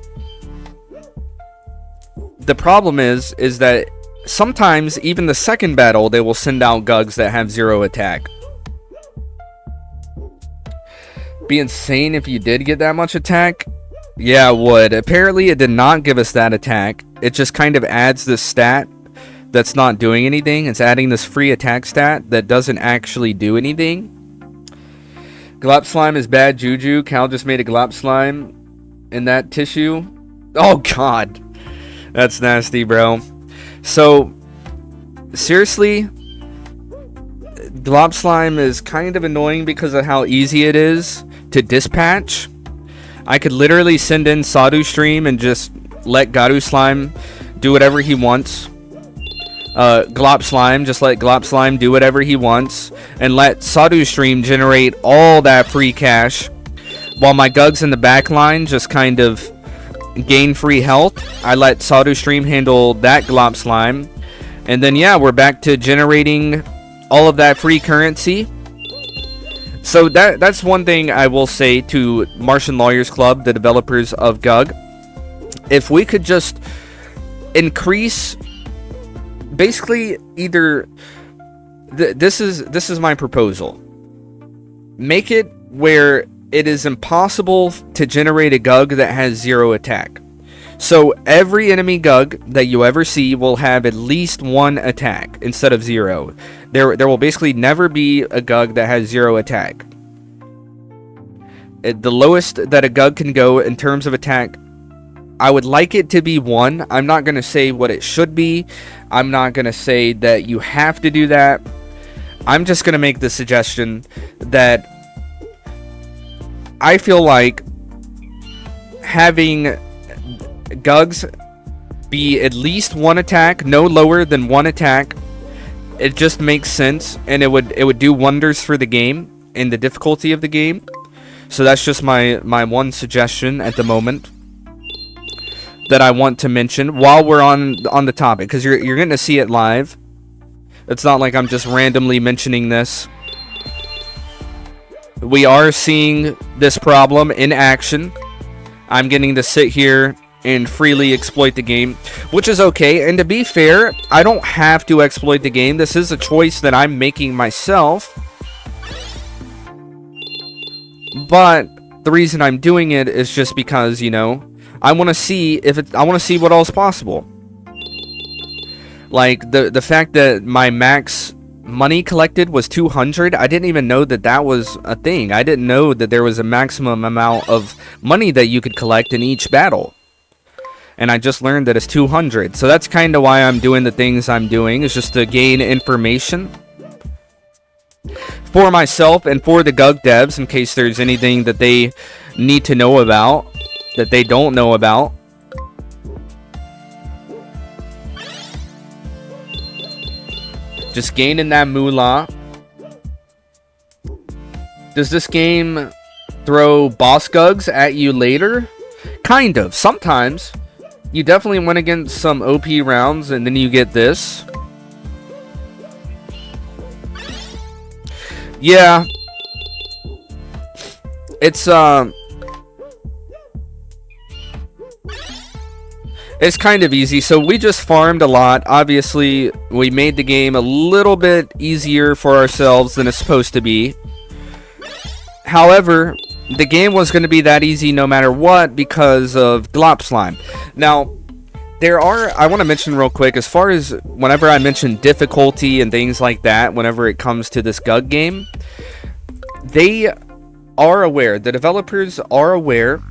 the problem is that sometimes even the second battle they will send out GUGs that have 0 attack. Be insane if you did get that much attack. Yeah, it would. Apparently it did not give us that attack. It just kind of adds this stat that's not doing anything. It's adding this free attack stat that doesn't actually do anything. Glop slime is bad juju. Cal just made a glop slime in that tissue. Oh god, that's nasty, bro. So seriously, glop slime is kind of annoying because of how easy it is to dispatch. I could literally send in Sadu Stream and just let Garu Slime do whatever he wants. Glop Slime, just let Glop Slime do whatever he wants, and let Sadu Stream generate all that free cash, while my GUGs in the back line just kind of gain free health. I let Sadu Stream handle that Glop Slime, and then yeah, we're back to generating all of that free currency. So that's one thing I will say to Martian Lawyers Club, the developers of GUG. If we could just increase, basically, either this is my proposal. Make it where it is impossible to generate a GUG that has 0 attack. So every enemy GUG that you ever see will have at least 1 attack instead of 0. There will basically never be a GUG that has 0 attack. The lowest that a GUG can go in terms of attack, I would like it to be 1. I'm not going to say what it should be. I'm not going to say that you have to do that. I'm just going to make the suggestion that I feel like having GUGs be at least 1 attack, no lower than 1 attack, it just makes sense, and it would do wonders for the game and the difficulty of the game. So that's just my one suggestion at the moment that I want to mention while we're on the topic, because you're going to see it live. It's not like I'm just randomly mentioning this. We are seeing this problem in action. I'm getting to sit here and freely exploit the game, which is okay. And to be fair, I don't have to exploit the game. This is a choice that I'm making myself. But the reason I'm doing it is just because, you know, I want to see I want to see what else is possible. Like the fact that my max money collected was 200. I didn't even know that was a thing. I didn't know that there was a maximum amount of money that you could collect in each battle. And I just learned that it's 200. So that's kind of why I'm doing the things I'm doing, is just to gain information. for myself and for the GUG devs, in case there's anything that they need to know about that they don't know about. Just gaining that moolah. Does this game throw boss GUGs at you later? Kind of. Sometimes. You definitely went against some OP rounds, and then you get this. Yeah. It's kind of easy. So we just farmed a lot. Obviously, we made the game a little bit easier for ourselves than it's supposed to be. However, the game was going to be that easy no matter what because of Glop Slime. Now, I want to mention real quick, as far as whenever I mention difficulty and things like that, whenever it comes to this GUG game, they are aware, the developers are aware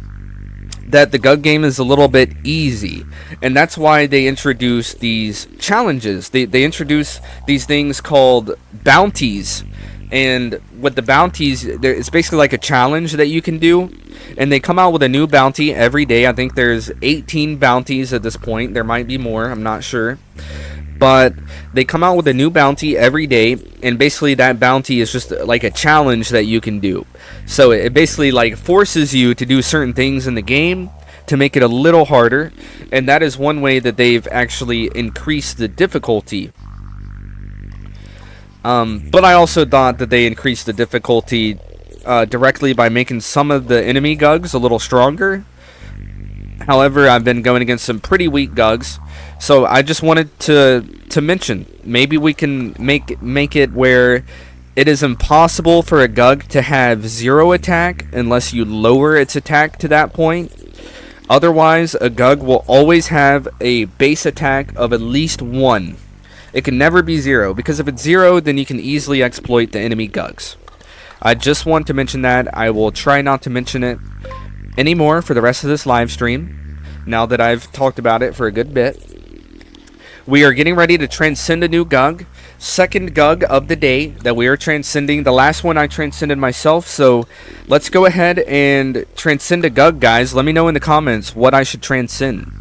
that the GUG game is a little bit easy, and that's why they introduce these challenges. They introduce these things called bounties, and with the bounties, it's basically like a challenge that you can do, and they come out with a new bounty every day. I think there's 18 bounties at this point. There might be more, I'm not sure, but they come out with a new bounty every day, and basically that bounty is just like a challenge that you can do. So it basically like forces you to do certain things in the game to make it a little harder, and that is one way that they've actually increased the difficulty. But I also thought that they increased the difficulty directly by making some of the enemy GUGs a little stronger. However, I've been going against some pretty weak GUGs, so I just wanted to mention, maybe we can make it where it is impossible for a GUG to have 0 attack unless you lower its attack to that point. Otherwise, a GUG will always have a base attack of at least 1. It can never be 0, because if it's 0, then you can easily exploit the enemy GUGs. I just want to mention that. I will try not to mention it anymore for the rest of this live stream, now that I've talked about it for a good bit. We are getting ready to transcend a new GUG. Second GUG of the day that we are transcending. The last one I transcended myself, so let's go ahead and transcend a GUG, guys. Let me know in the comments what I should transcend.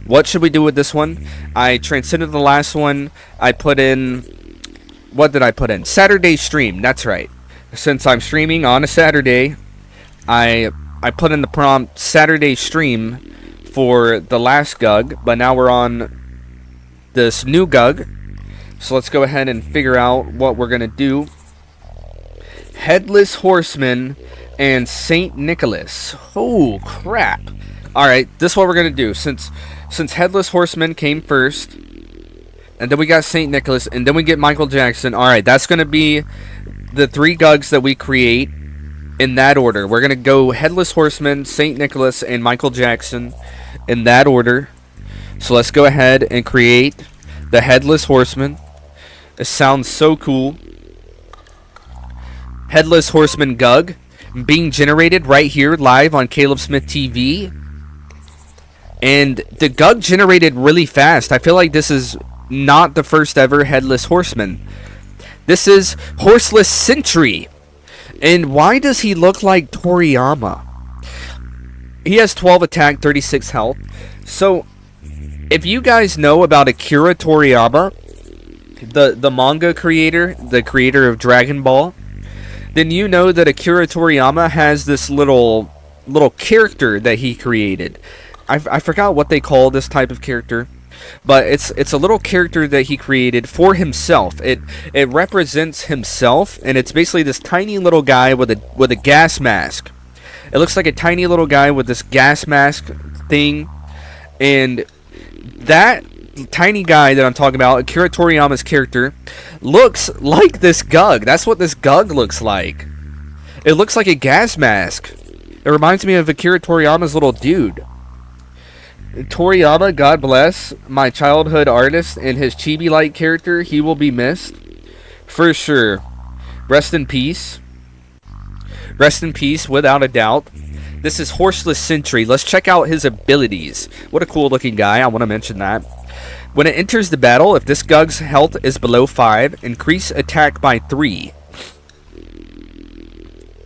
What should we do with this one? I transcended the last one. I put in... What did I put in? Saturday stream. That's right. Since I'm streaming on a Saturday, I put in the prompt Saturday stream for the last GUG, but now we're on this new GUG. So let's go ahead and figure out what we're going to do. Headless Horseman and St. Nicholas. Oh, crap. Alright, this is what we're going to do. Since Headless Horseman came first, and then we got St. Nicholas, and then we get Michael Jackson. Alright, that's going to be the 3 GUGs that we create in that order. We're going to go Headless Horseman, St. Nicholas, and Michael Jackson in that order. So let's go ahead and create the Headless Horseman. It sounds so cool. Headless Horseman GUG being generated right here live on Caleb Smith TV. And the GUG generated really fast. I feel like this is not the first ever Headless Horseman. This is Horseless Sentry. And why does he look like Toriyama? He has 12 attack, 36 health. So, if you guys know about Akira Toriyama, the manga creator, the creator of Dragon Ball, then you know that Akira Toriyama has this little character that he created. I forgot what they call this type of character, but it's a little character that he created for himself. It represents himself, and it's basically this tiny little guy with a gas mask. It looks like a tiny little guy with this gas mask thing, and that tiny guy that I'm talking about, Akira Toriyama's character, looks like this GUG. That's what this GUG looks like. It looks like a gas mask. It reminds me of Akira Toriyama's little dude. Toriyama, God bless, my childhood artist, and his chibi-like character, he will be missed. For sure. Rest in peace. Rest in peace, without a doubt. This is Horseless Sentry. Let's check out his abilities. What a cool looking guy, I want to mention that. When it enters the battle, if this GUG's health is below 5, increase attack by 3.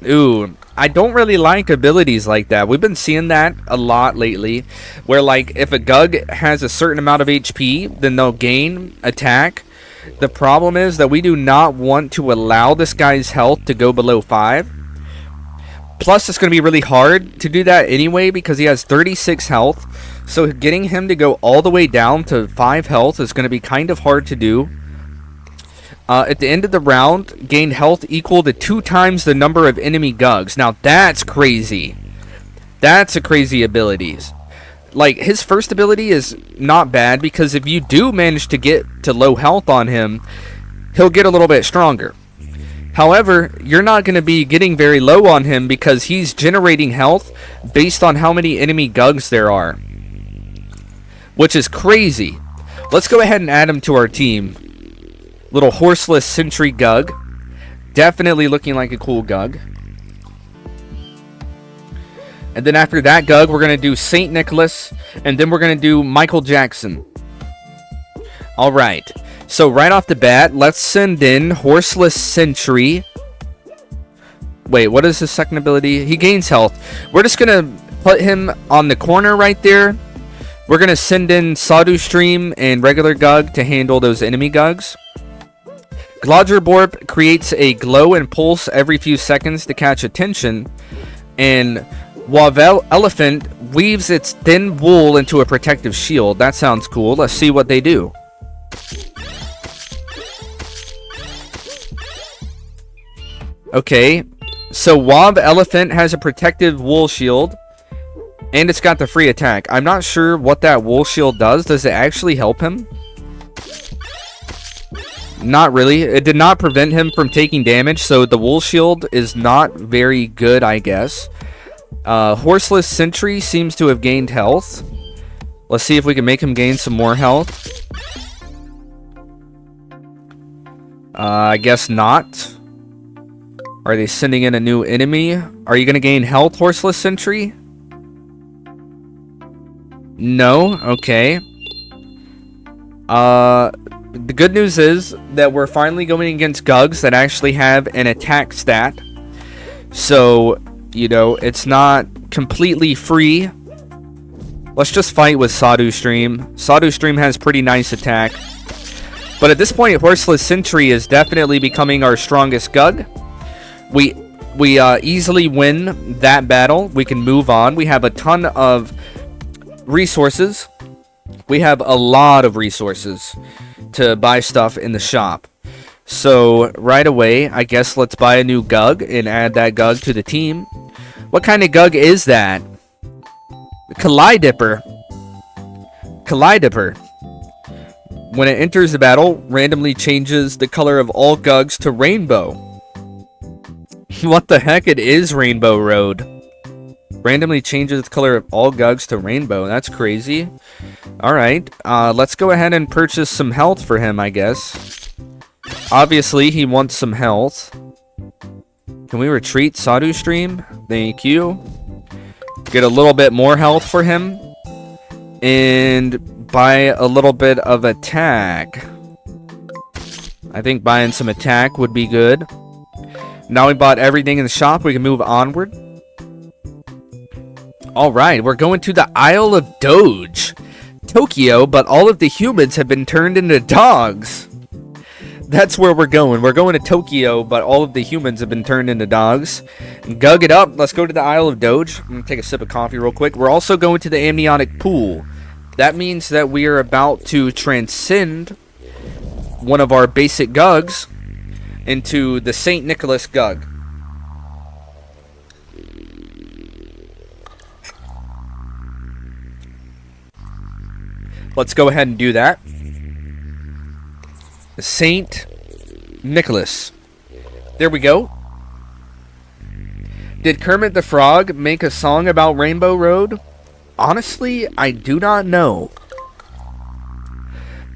Ooh, I don't really like abilities like that. We've been seeing that a lot lately, where like if a GUG has a certain amount of HP, then they'll gain attack. The problem is that we do not want to allow this guy's health to go below 5. Plus, it's going to be really hard to do that anyway because he has 36 health. So getting him to go all the way down to 5 health is going to be kind of hard to do. At the end of the round, gain health equal to 2 times the number of enemy GUGs. Now, that's crazy. That's a crazy ability. Like, his first ability is not bad because if you do manage to get to low health on him, he'll get a little bit stronger. However, you're not going to be getting very low on him because he's generating health based on how many enemy GUGs there are, which is crazy. Let's go ahead and add him to our team. Little horseless sentry GUG. Definitely looking like a cool GUG. And then after that GUG, we're going to do St. Nicholas. And then we're going to do Michael Jackson. Alright. So right off the bat, let's send in horseless sentry. Wait, what is his second ability? He gains health. We're just going to put him on the corner right there. We're going to send in Sawdu Stream and regular GUG to handle those enemy GUGs. Glodgerborp creates a glow and pulse every few seconds to catch attention, and Wavel Elephant weaves its thin wool into a protective shield. That sounds cool. Let's see what they do. Okay, so Wob Elephant has a protective wool shield, and it's got the free attack. I'm not sure what that wool shield does. Does it actually help him? Not really. It did not prevent him from taking damage, so the wool shield is not very good, I guess. Horseless Sentry seems to have gained health. Let's see if we can make him gain some more health. I guess not. Are they sending in a new enemy? Are you going to gain health, Horseless Sentry? No? Okay. The good news is that we're finally going against GUGs that actually have an attack stat. So, you know, it's not completely free. Let's just fight with Sawdu Stream. Sawdu Stream has pretty nice attack. But at this point, Horseless Sentry is definitely becoming our strongest GUG. We easily win that battle. We can move on. We have a ton of resources. We have a lot of resources to buy stuff in the shop. So right away, I guess let's buy a new GUG and add that GUG to the team. What kind of GUG is that? Kaleidipper. Kaleidipper. When it enters the battle, randomly changes the color of all GUGs to rainbow. What the heck? It is Rainbow Road. Randomly changes the color of all GUGs to rainbow. That's crazy. Alright, let's go ahead and purchase some health for him, I guess. Obviously, he wants some health. Can we retreat Sawdu Stream? Thank you. Get a little bit more health for him. And buy a little bit of attack. I think buying some attack would be good. Now we bought everything in the shop. We can move onward. Alright, we're going to the Isle of Doge. Tokyo, but all of the humans have been turned into dogs. That's where we're going. We're going to Tokyo, but all of the humans have been turned into dogs. GUG it up. Let's go to the Isle of Doge. I'm going to take a sip of coffee real quick. We're also going to the amniotic pool. That means that we are about to transcend one of our basic GUGs into the St. Nicholas GUG. Let's go ahead and do that. St. Nicholas. There we go. Did Kermit the Frog make a song about Rainbow Road? Honestly, I do not know.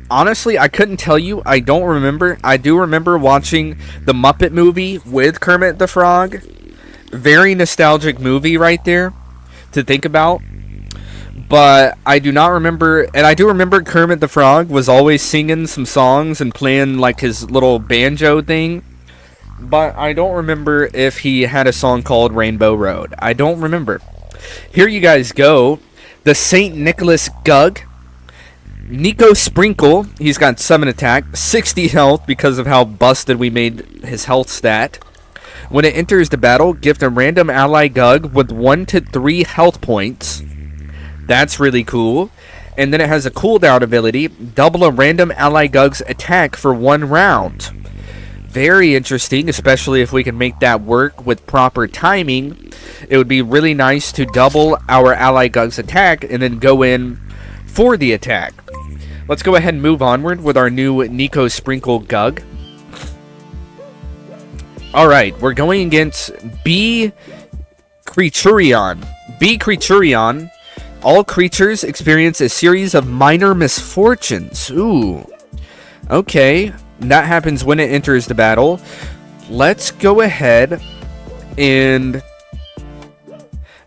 Honestly, I couldn't tell you. I don't remember. I do remember watching the Muppet movie with Kermit the Frog. Very nostalgic movie right there to think about. But I do not remember, and I do remember Kermit the Frog was always singing some songs and playing like his little banjo thing. but I don't remember if he had a song called Rainbow Road. I don't remember. Here you guys go. The St. Nicholas GUG. Nico Sprinkle. He's got 7 attack, 60 health because of how busted we made his health stat. When it enters the battle, gift a random ally GUG with 1 to 3 health points. That's really cool. And then it has a cooldown ability. Double a random ally GUG's attack for 1 round. Very interesting, especially if we can make that work with proper timing. It would be really nice to double our ally GUG's attack and then go in for the attack. Let's go ahead and move onward with our new Nico Sprinkle GUG. Alright, we're going against B. Creaturion. B. Creaturion. All creatures experience a series of minor misfortunes. Ooh. Okay. That happens when it enters the battle. Let's go ahead and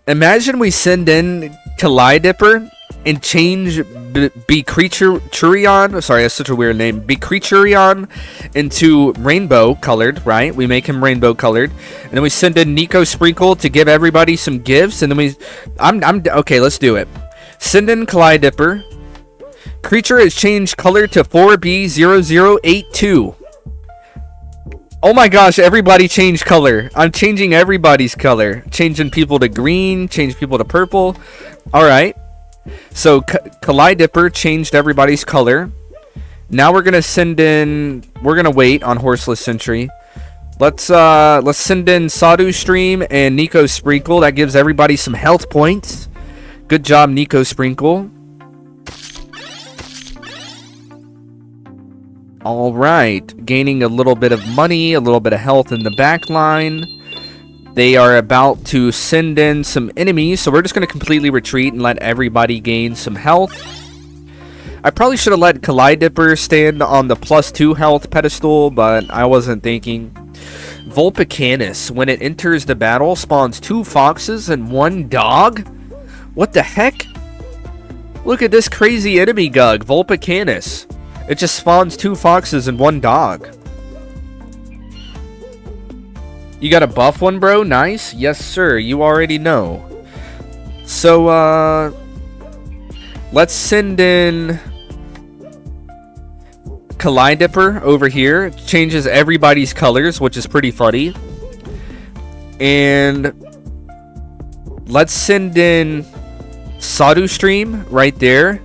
imagine we send in Kaleidipper and change Creaturion, sorry, that's such a weird name, Creaturion into rainbow colored, right? We make him rainbow colored, and then we send in Nico Sprinkle to give everybody some gifts, and then okay, let's do it. Send in Kaleidipper. Creature is changed color to 4B0082. Oh my gosh, everybody changed color. I'm changing everybody's color. Changing people to green, change people to purple. Alright. So, Kaleidipper changed everybody's color. Now we're gonna send in... We're gonna wait on Horseless Sentry. Let's send in Sadu Stream and Nico Sprinkle. That gives everybody some health points. Good job, Nico Sprinkle. Alright, gaining a little bit of money, a little bit of health in the back line. They are about to send in some enemies, so we're just going to completely retreat and let everybody gain some health. I probably should have let Kaleidipper stand on the +2 health pedestal, but I wasn't thinking. Vulpicanus, when it enters the battle, spawns 2 foxes and 1 dog? What the heck? Look at this crazy enemy GUG, Vulpicanus. It just spawns 2 foxes and 1 dog. You got a buff one, bro? Nice. Yes, sir. You already know. So, let's send in Kaleidipper over here. Changes everybody's colors, which is pretty funny. And let's send in Sadu Stream right there.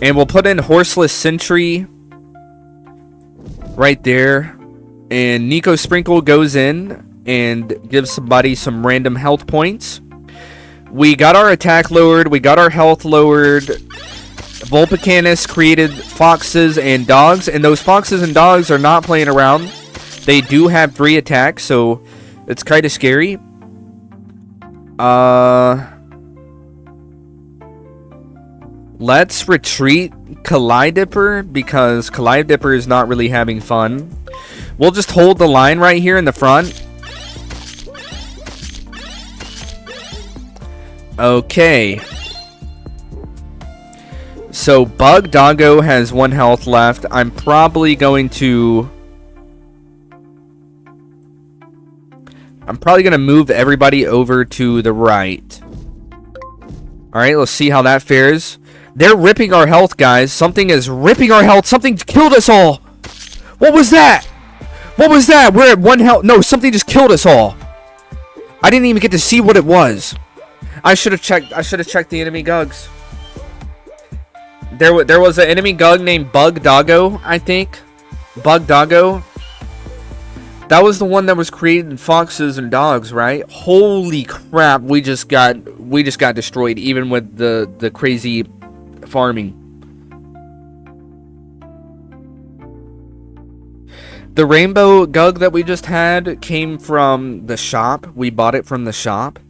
And we'll put in Horseless Sentry right there. And Nico Sprinkle goes in and gives somebody some random health points. We got our attack lowered. We got our health lowered. Vulpicanus created foxes and dogs. And those foxes and dogs are not playing around. They do have 3 attacks, so it's kind of scary. Let's retreat Kaleidipper because Kaleidipper is not really having fun. We'll just hold the line right here in the front. Okay. So Bug Doggo has 1 health left. I'm probably going to move everybody over to the right. Alright, let's see how that fares. They're ripping our health, guys. Something is ripping our health. Something killed us all. What was that? What was that? We're at 1 health. No, something just killed us all. I didn't even get to see what it was. I should have checked the enemy GUGs. There was an enemy GUG named Bug Doggo, I think. Bug Doggo. That was the one that was creating foxes and dogs, right? Holy crap, we just got destroyed even with the crazy farming. The rainbow GUG that we just had came from the shop. We bought it from the shop.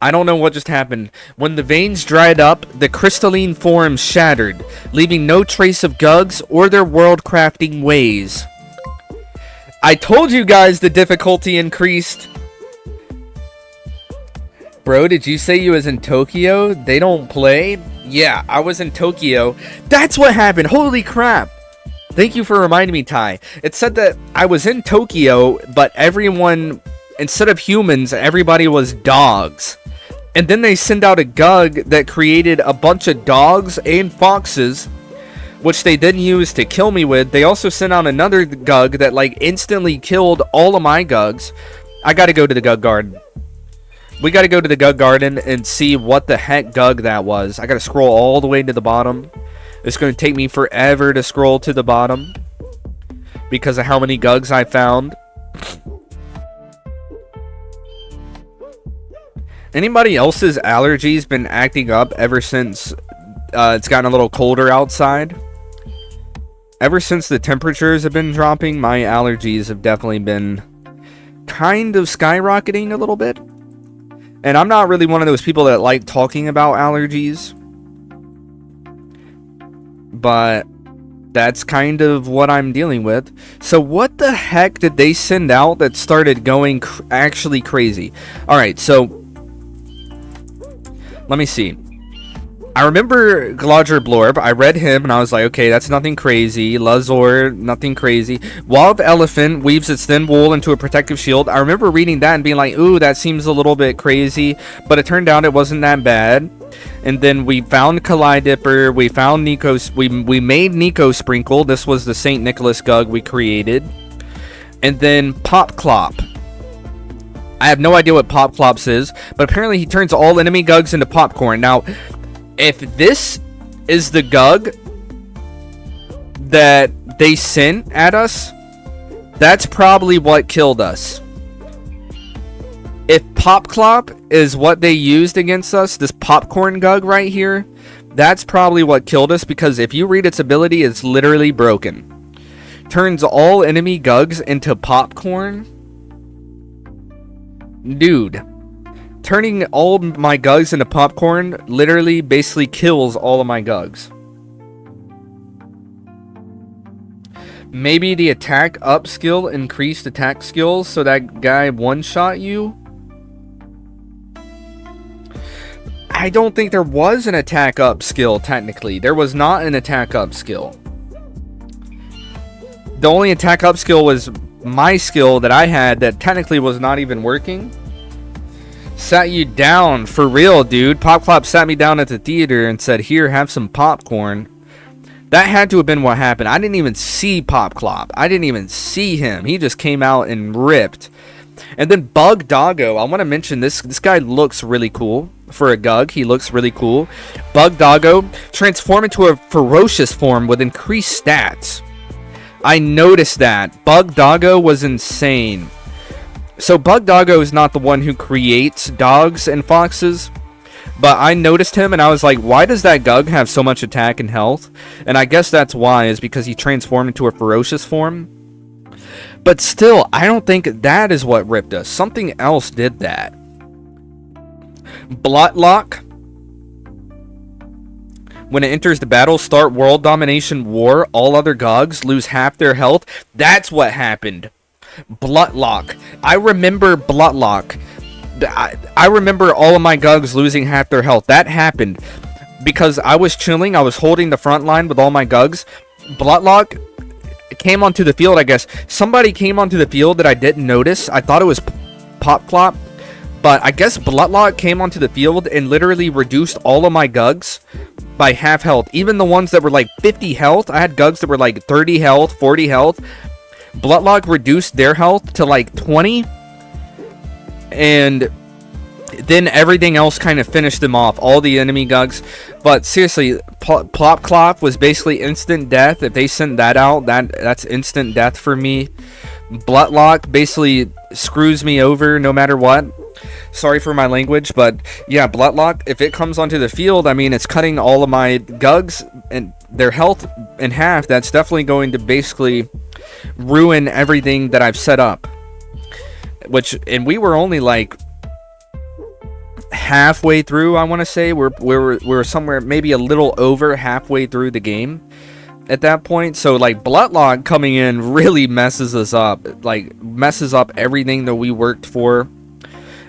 I don't know what just happened. When the veins dried up, the crystalline form shattered, leaving no trace of GUGs or their world crafting ways. I told you guys the difficulty increased. Bro, did you say you was in Tokyo? They don't play? Yeah, I was in Tokyo. That's what happened. Holy crap. Thank you for reminding me, Ty. It said that I was in Tokyo, but everyone, instead of humans, everybody was dogs. And then they send out a GUG that created a bunch of dogs and foxes, which they then used to kill me with. They also sent out another GUG that like instantly killed all of my GUGs. I gotta go to the GUG garden. We gotta go to the GUG garden and see what the heck GUG that was. I gotta scroll all the way to the bottom. It's gonna take me forever to scroll to the bottom because of how many GUGs I found. Anybody else's allergies been acting up ever since it's gotten a little colder outside? Ever since the temperatures have been dropping, my allergies have definitely been kind of skyrocketing a little bit. And I'm not really one of those people that like talking about allergies, but that's kind of what I'm dealing with. So what the heck did they send out that started going actually crazy? Alright, so let me see. I remember Glodger Blorb. I read him and I was like, okay, that's nothing crazy. Lazor, nothing crazy. Wild Elephant weaves its thin wool into a protective shield. I remember reading that and being like, ooh, that seems a little bit crazy. But it turned out it wasn't that bad. And then we found Kaleidipper. We found Nico. We made Nico Sprinkle. This was the St. Nicholas GUG we created. And then Pop Clop. I have no idea what Pop Clops is, but apparently he turns all enemy GUGs into popcorn. Now, if this is the GUG that they sent at us, that's probably what killed us. If Pop Clop is what they used against us, this popcorn GUG right here, that's probably what killed us, because if you read its ability, it's literally broken. Turns all enemy GUGs into popcorn. Dude, turning all my GUGs into popcorn literally basically kills all of my GUGs. Maybe the attack up skill increased attack skills so that guy one-shot you? I don't think there was an attack up skill, technically. There was not an attack up skill. The only attack up skill was my skill that I had that technically was not even working. Sat you down for real, dude. Pop Clop sat me down at the theater and said, here, have some popcorn. That had to have been what happened. I didn't even see Pop Clop. I didn't even see him. He just came out and ripped. And then Bug Doggo. I want to mention this. This guy looks really cool for a GUG. He looks really cool. Bug Doggo transform into a ferocious form with increased stats. I noticed that. Bug Doggo was insane. So Bug Doggo is not the one who creates dogs and foxes, but I noticed him and I was like, why does that GUG have so much attack and health? And I guess that's why, is because he transformed into a ferocious form. But still, I don't think that is what ripped us. Something else did that. Bloodlock. When it enters the battle, start world domination war. All other GUGs lose half their health. That's what happened. Bloodlock. I remember Bloodlock. I remember all of my GUGs losing half their health. That happened because I was chilling. I was holding the front line with all my GUGs. Bloodlock came onto the field, I guess. Somebody came onto the field that I didn't notice. I thought it was Pop Clop, but I guess Bloodlock came onto the field and literally reduced all of my GUGs by half health. Even the ones that were like 50 health. I had GUGs that were like 30 health, 40 health. Bloodlock reduced their health to like 20. And then everything else kind of finished them off. All the enemy GUGs. But seriously, Plop Clop was basically instant death. If they sent that out, that's instant death for me. Bloodlock basically screws me over no matter what. Sorry for my language, but yeah, Bloodlock, if it comes onto the field, I mean, it's cutting all of my GUGs and their health in half. That's definitely going to basically ruin everything that I've set up. And we were only like halfway through, I want to say. We were somewhere maybe a little over halfway through the game at that point. So like Bloodlock coming in really messes us up, like messes up everything that we worked for,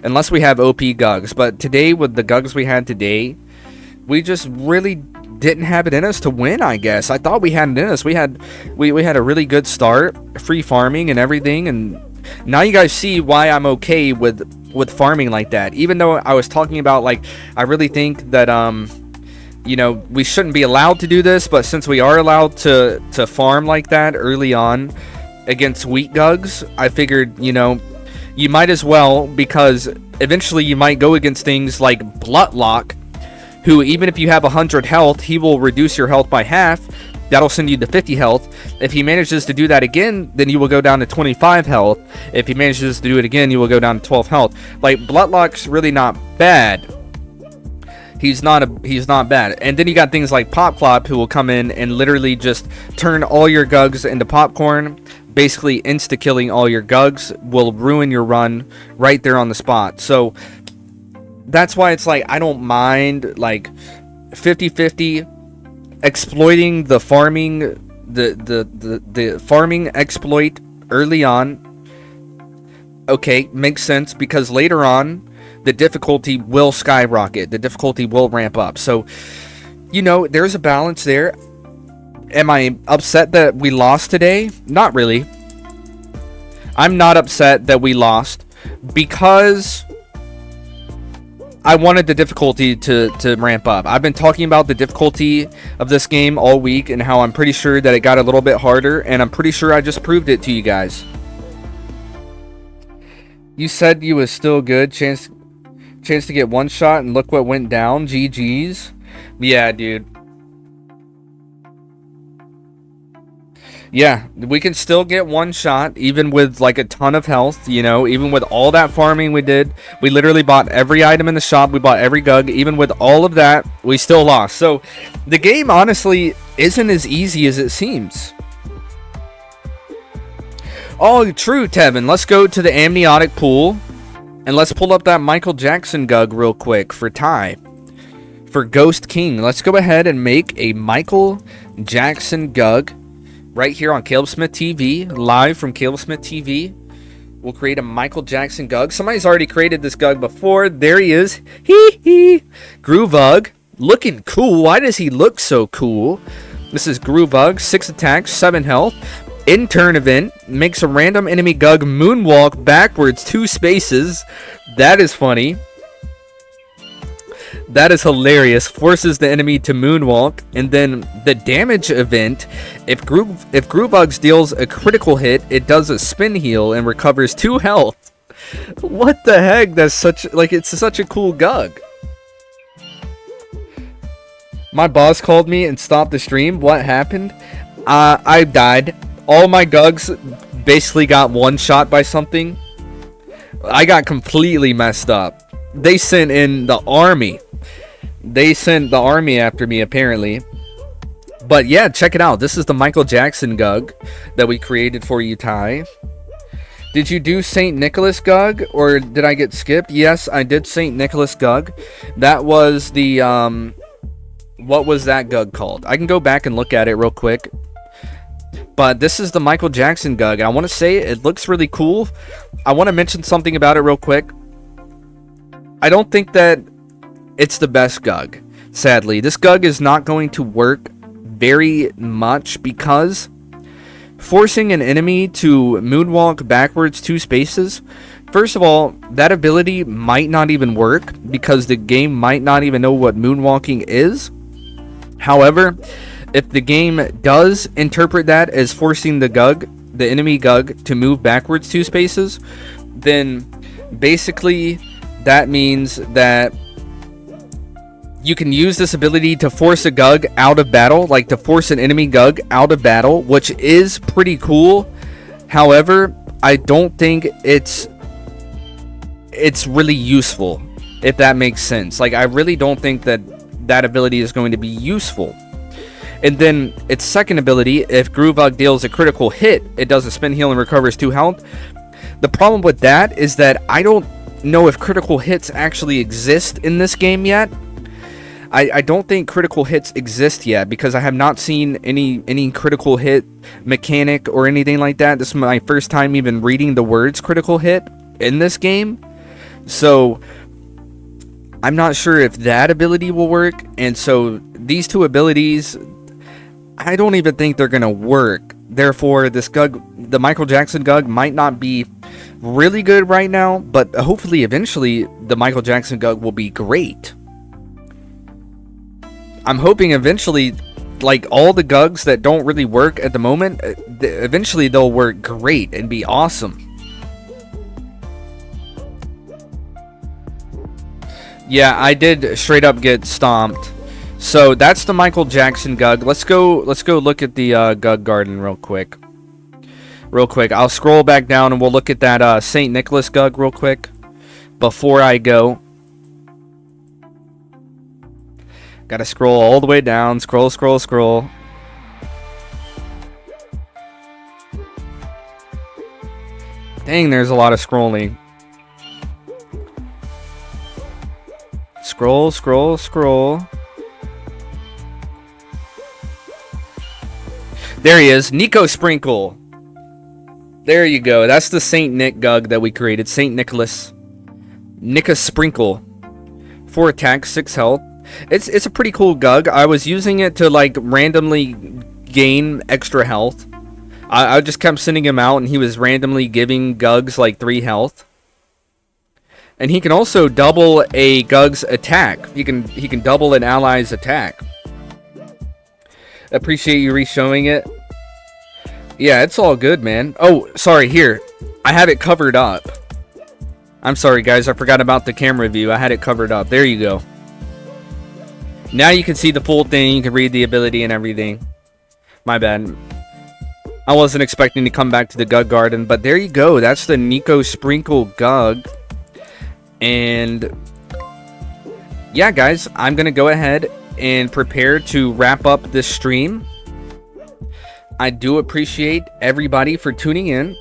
unless we have OP GUGs. But today, with the GUGs we had today, we just really didn't have it in us to win, I guess. I thought we had it in us. We had a really good start, free farming and everything, and now you guys see why I'm okay with farming like that. Even though I was talking about, like, I really think that you know, we shouldn't be allowed to do this, but since we are allowed to farm like that early on against weak GUGs, I figured, you know, you might as well, because eventually you might go against things like Bloodlock, who, even if you have 100 health, he will reduce your health by half. That'll send you to 50 health. If he manages to do that again, then you will go down to 25 health. If he manages to do it again, you will go down to 12 health. Like, Bloodlock's really not bad. He's not bad. And then you got things like Popclop, who will come in and literally just turn all your GUGs into popcorn. Basically, insta-killing all your GUGs will ruin your run right there on the spot. So that's why it's like, I don't mind, like, 50-50 exploiting the farming, the farming exploit early on. Okay, makes sense, because later on the difficulty will skyrocket, the difficulty will ramp up. So, you know, there's a balance there. Am I upset that we lost today? Not really. I'm not upset that we lost, because I wanted the difficulty to ramp up. I've been talking about the difficulty of this game all week and how I'm pretty sure that it got a little bit harder, and I'm pretty sure I just proved it to you guys. You said you was still good. Chance to get one shot, and look what went down. GG's. Yeah, dude. Yeah, we can still get one shot, even with like a ton of health, you know, even with all that farming we did. We literally bought every item in the shop. We bought every GUG. Even with all of that, we still lost. So the game honestly isn't as easy as it seems. Oh, true, Tevin. Let's go to the amniotic pool, and let's pull up that Michael Jackson GUG real quick for Ty. For Ghost King, let's go ahead and make a Michael Jackson GUG right here on Caleb Smith TV, live from Caleb Smith TV. We'll create a Michael Jackson GUG. Somebody's already created this GUG before. There he is. Hee hee. GUG, looking cool. Why does he look so cool? This is GUG, 6 attacks, 7 health. Intern event, makes a random enemy GUG moonwalk backwards 2 spaces. That is funny. That is hilarious. Forces the enemy to moonwalk. And then the damage event, if GUG deals a critical hit, it does a spin heal and recovers 2 health. What the heck? That's such, like, it's such a cool GUG. My boss called me and stopped the stream. What happened? I died. All my GUGs basically got one shot by something. I got completely messed up. They sent in the army. They sent the army after me, apparently. But yeah, check it out. This is the Michael Jackson GUG that we created for you, Ty. Did you do St. Nicholas GUG, or did I get skipped? Yes, I did St. Nicholas GUG. That was the, what was that GUG called? I can go back and look at it real quick. But this is the Michael Jackson GUG. I want to say it looks really cool. I want to mention something about it real quick. I don't think that it's the best GUG, sadly. This GUG is not going to work very much, because forcing an enemy to moonwalk backwards 2 spaces, first of all, that ability might not even work, because the game might not even know what moonwalking is. However, if the game does interpret that as forcing the enemy GUG to move backwards 2 spaces, then basically that means that you can use this ability to force a GUG out of battle, like to force an enemy GUG out of battle, which is pretty cool. However, I don't think it's really useful, if that makes sense. Like, I really don't think that ability is going to be useful. And then its second ability, if GUG deals a critical hit, it does a spin heal and recovers 2 health. The problem with that is that I don't know if critical hits actually exist in this game yet. I don't think critical hits exist yet, because I have not seen any critical hit mechanic or anything like that. This is my first time even reading the words critical hit in this game. So I'm not sure if that ability will work, and so these two abilities, I don't even think they're gonna work. Therefore, this GUG, the Michael Jackson GUG, might not be really good right now, but hopefully eventually the Michael Jackson GUG will be great. I'm hoping eventually, like, all the GUGs that don't really work at the moment, eventually they'll work great and be awesome. Yeah, I did straight up get stomped. So that's the Michael Jackson GUG. Let's go look at the GUG garden real quick. I'll scroll back down and we'll look at that St. Nicholas GUG real quick before I go. Gotta scroll all the way down. Scroll. Dang, there's a lot of scrolling. Scroll. There he is, Nico Sprinkle. There you go. That's the Saint Nick GUG that we created. Saint Nicholas. Nico Sprinkle. 4 attack, 6 health. It's a pretty cool GUG. I was using it to like randomly gain extra health. I just kept sending him out and he was randomly giving GUGs like 3 health. And he can also double a GUG's attack. He can double an ally's attack. Appreciate you re-showing it. Yeah, it's all good, man. Oh, sorry, here. I have it covered up. I'm sorry, guys. I forgot about the camera view. I had it covered up. There you go. Now you can see the full thing. You can read the ability and everything. My bad. I wasn't expecting to come back to the GUG garden, but there you go. That's the Nico Sprinkle GUG. And yeah, guys, I'm going to go ahead and prepare to wrap up this stream. I do appreciate everybody for tuning in,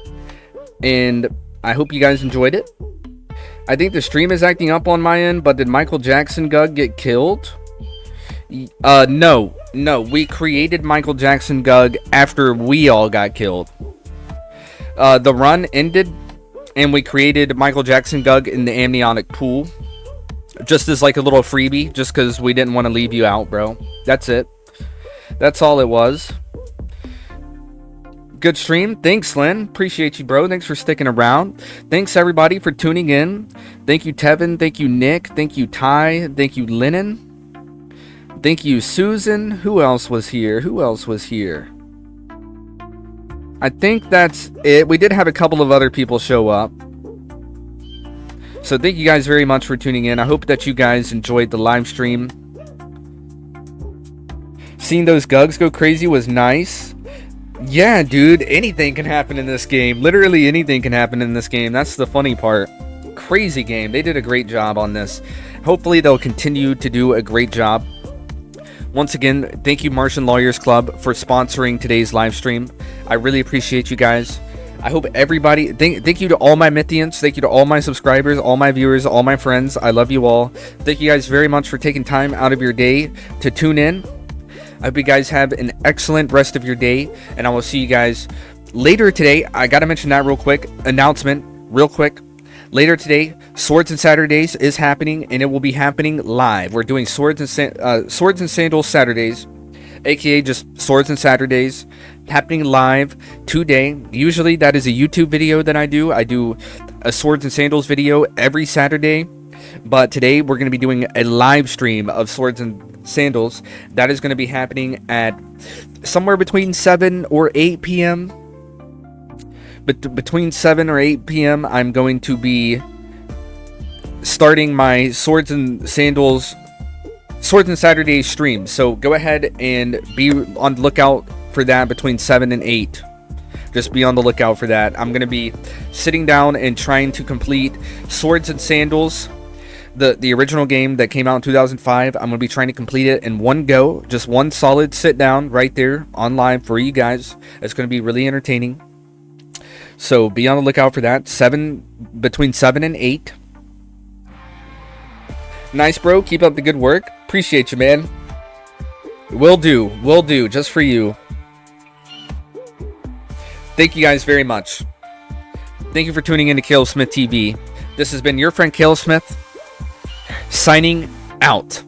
and I hope you guys enjoyed it. I think the stream is acting up on my end, but did Michael Jackson GUG get killed? No, we created Michael Jackson GUG after we all got killed. The run ended, and we created Michael Jackson GUG in the amniotic pool. Just as like a little freebie, just because we didn't want to leave you out, bro. That's it. That's all it was. Good stream. Thanks, Lynn. Appreciate you, bro. Thanks for sticking around. Thanks, everybody, for tuning in. Thank you, Tevin. Thank you, Nick. Thank you, Ty. Thank you, Lennon. Thank you, Susan. Who else was here? I think that's it. We did have a couple of other people show up. So thank you guys very much for tuning in. I hope that you guys enjoyed the live stream. Seeing those GUGs go crazy was nice. Yeah, dude, anything can happen in this game. Literally anything can happen in this game. That's the funny part. Crazy game. They did a great job on this. Hopefully they'll continue to do a great job. Once again, thank you, Martian Lawyers Club, for sponsoring today's live stream. I really appreciate you guys. I hope everybody, thank you to all my Mythians, thank you to all my subscribers, all my viewers, all my friends. I love you all. Thank you guys very much for taking time out of your day to tune in. I hope you guys have an excellent rest of your day, and I will see you guys later today. I gotta mention that real quick. Announcement, real quick. Later today, Swords and Saturdays is happening, and it will be happening live. We're doing Swords and Sandals Saturdays, aka just Swords and Saturdays, happening live today. Usually that is a YouTube video that I do. I do a Swords and Sandals video every Saturday, but today we're going to be doing a live stream of Swords and Sandals. That is going to be happening at somewhere between 7 or 8 p.m. But between 7 or 8 p.m. I'm going to be starting my Swords and Saturdays stream. So go ahead and be on the lookout for that between 7 and 8. Just be on the lookout for that. I'm going to be sitting down and trying to complete Swords and Sandals, the original game that came out in 2005. I'm going to be trying to complete it in one go. Just one solid sit down right there on live for you guys. It's going to be really entertaining. So be on the lookout for that. Between 7 and 8. Nice, bro. Keep up the good work. Appreciate you, man. Will do. Just for you. Thank you guys very much. Thank you for tuning in to Caleb Smith TV. This has been your friend Caleb Smith. signing out.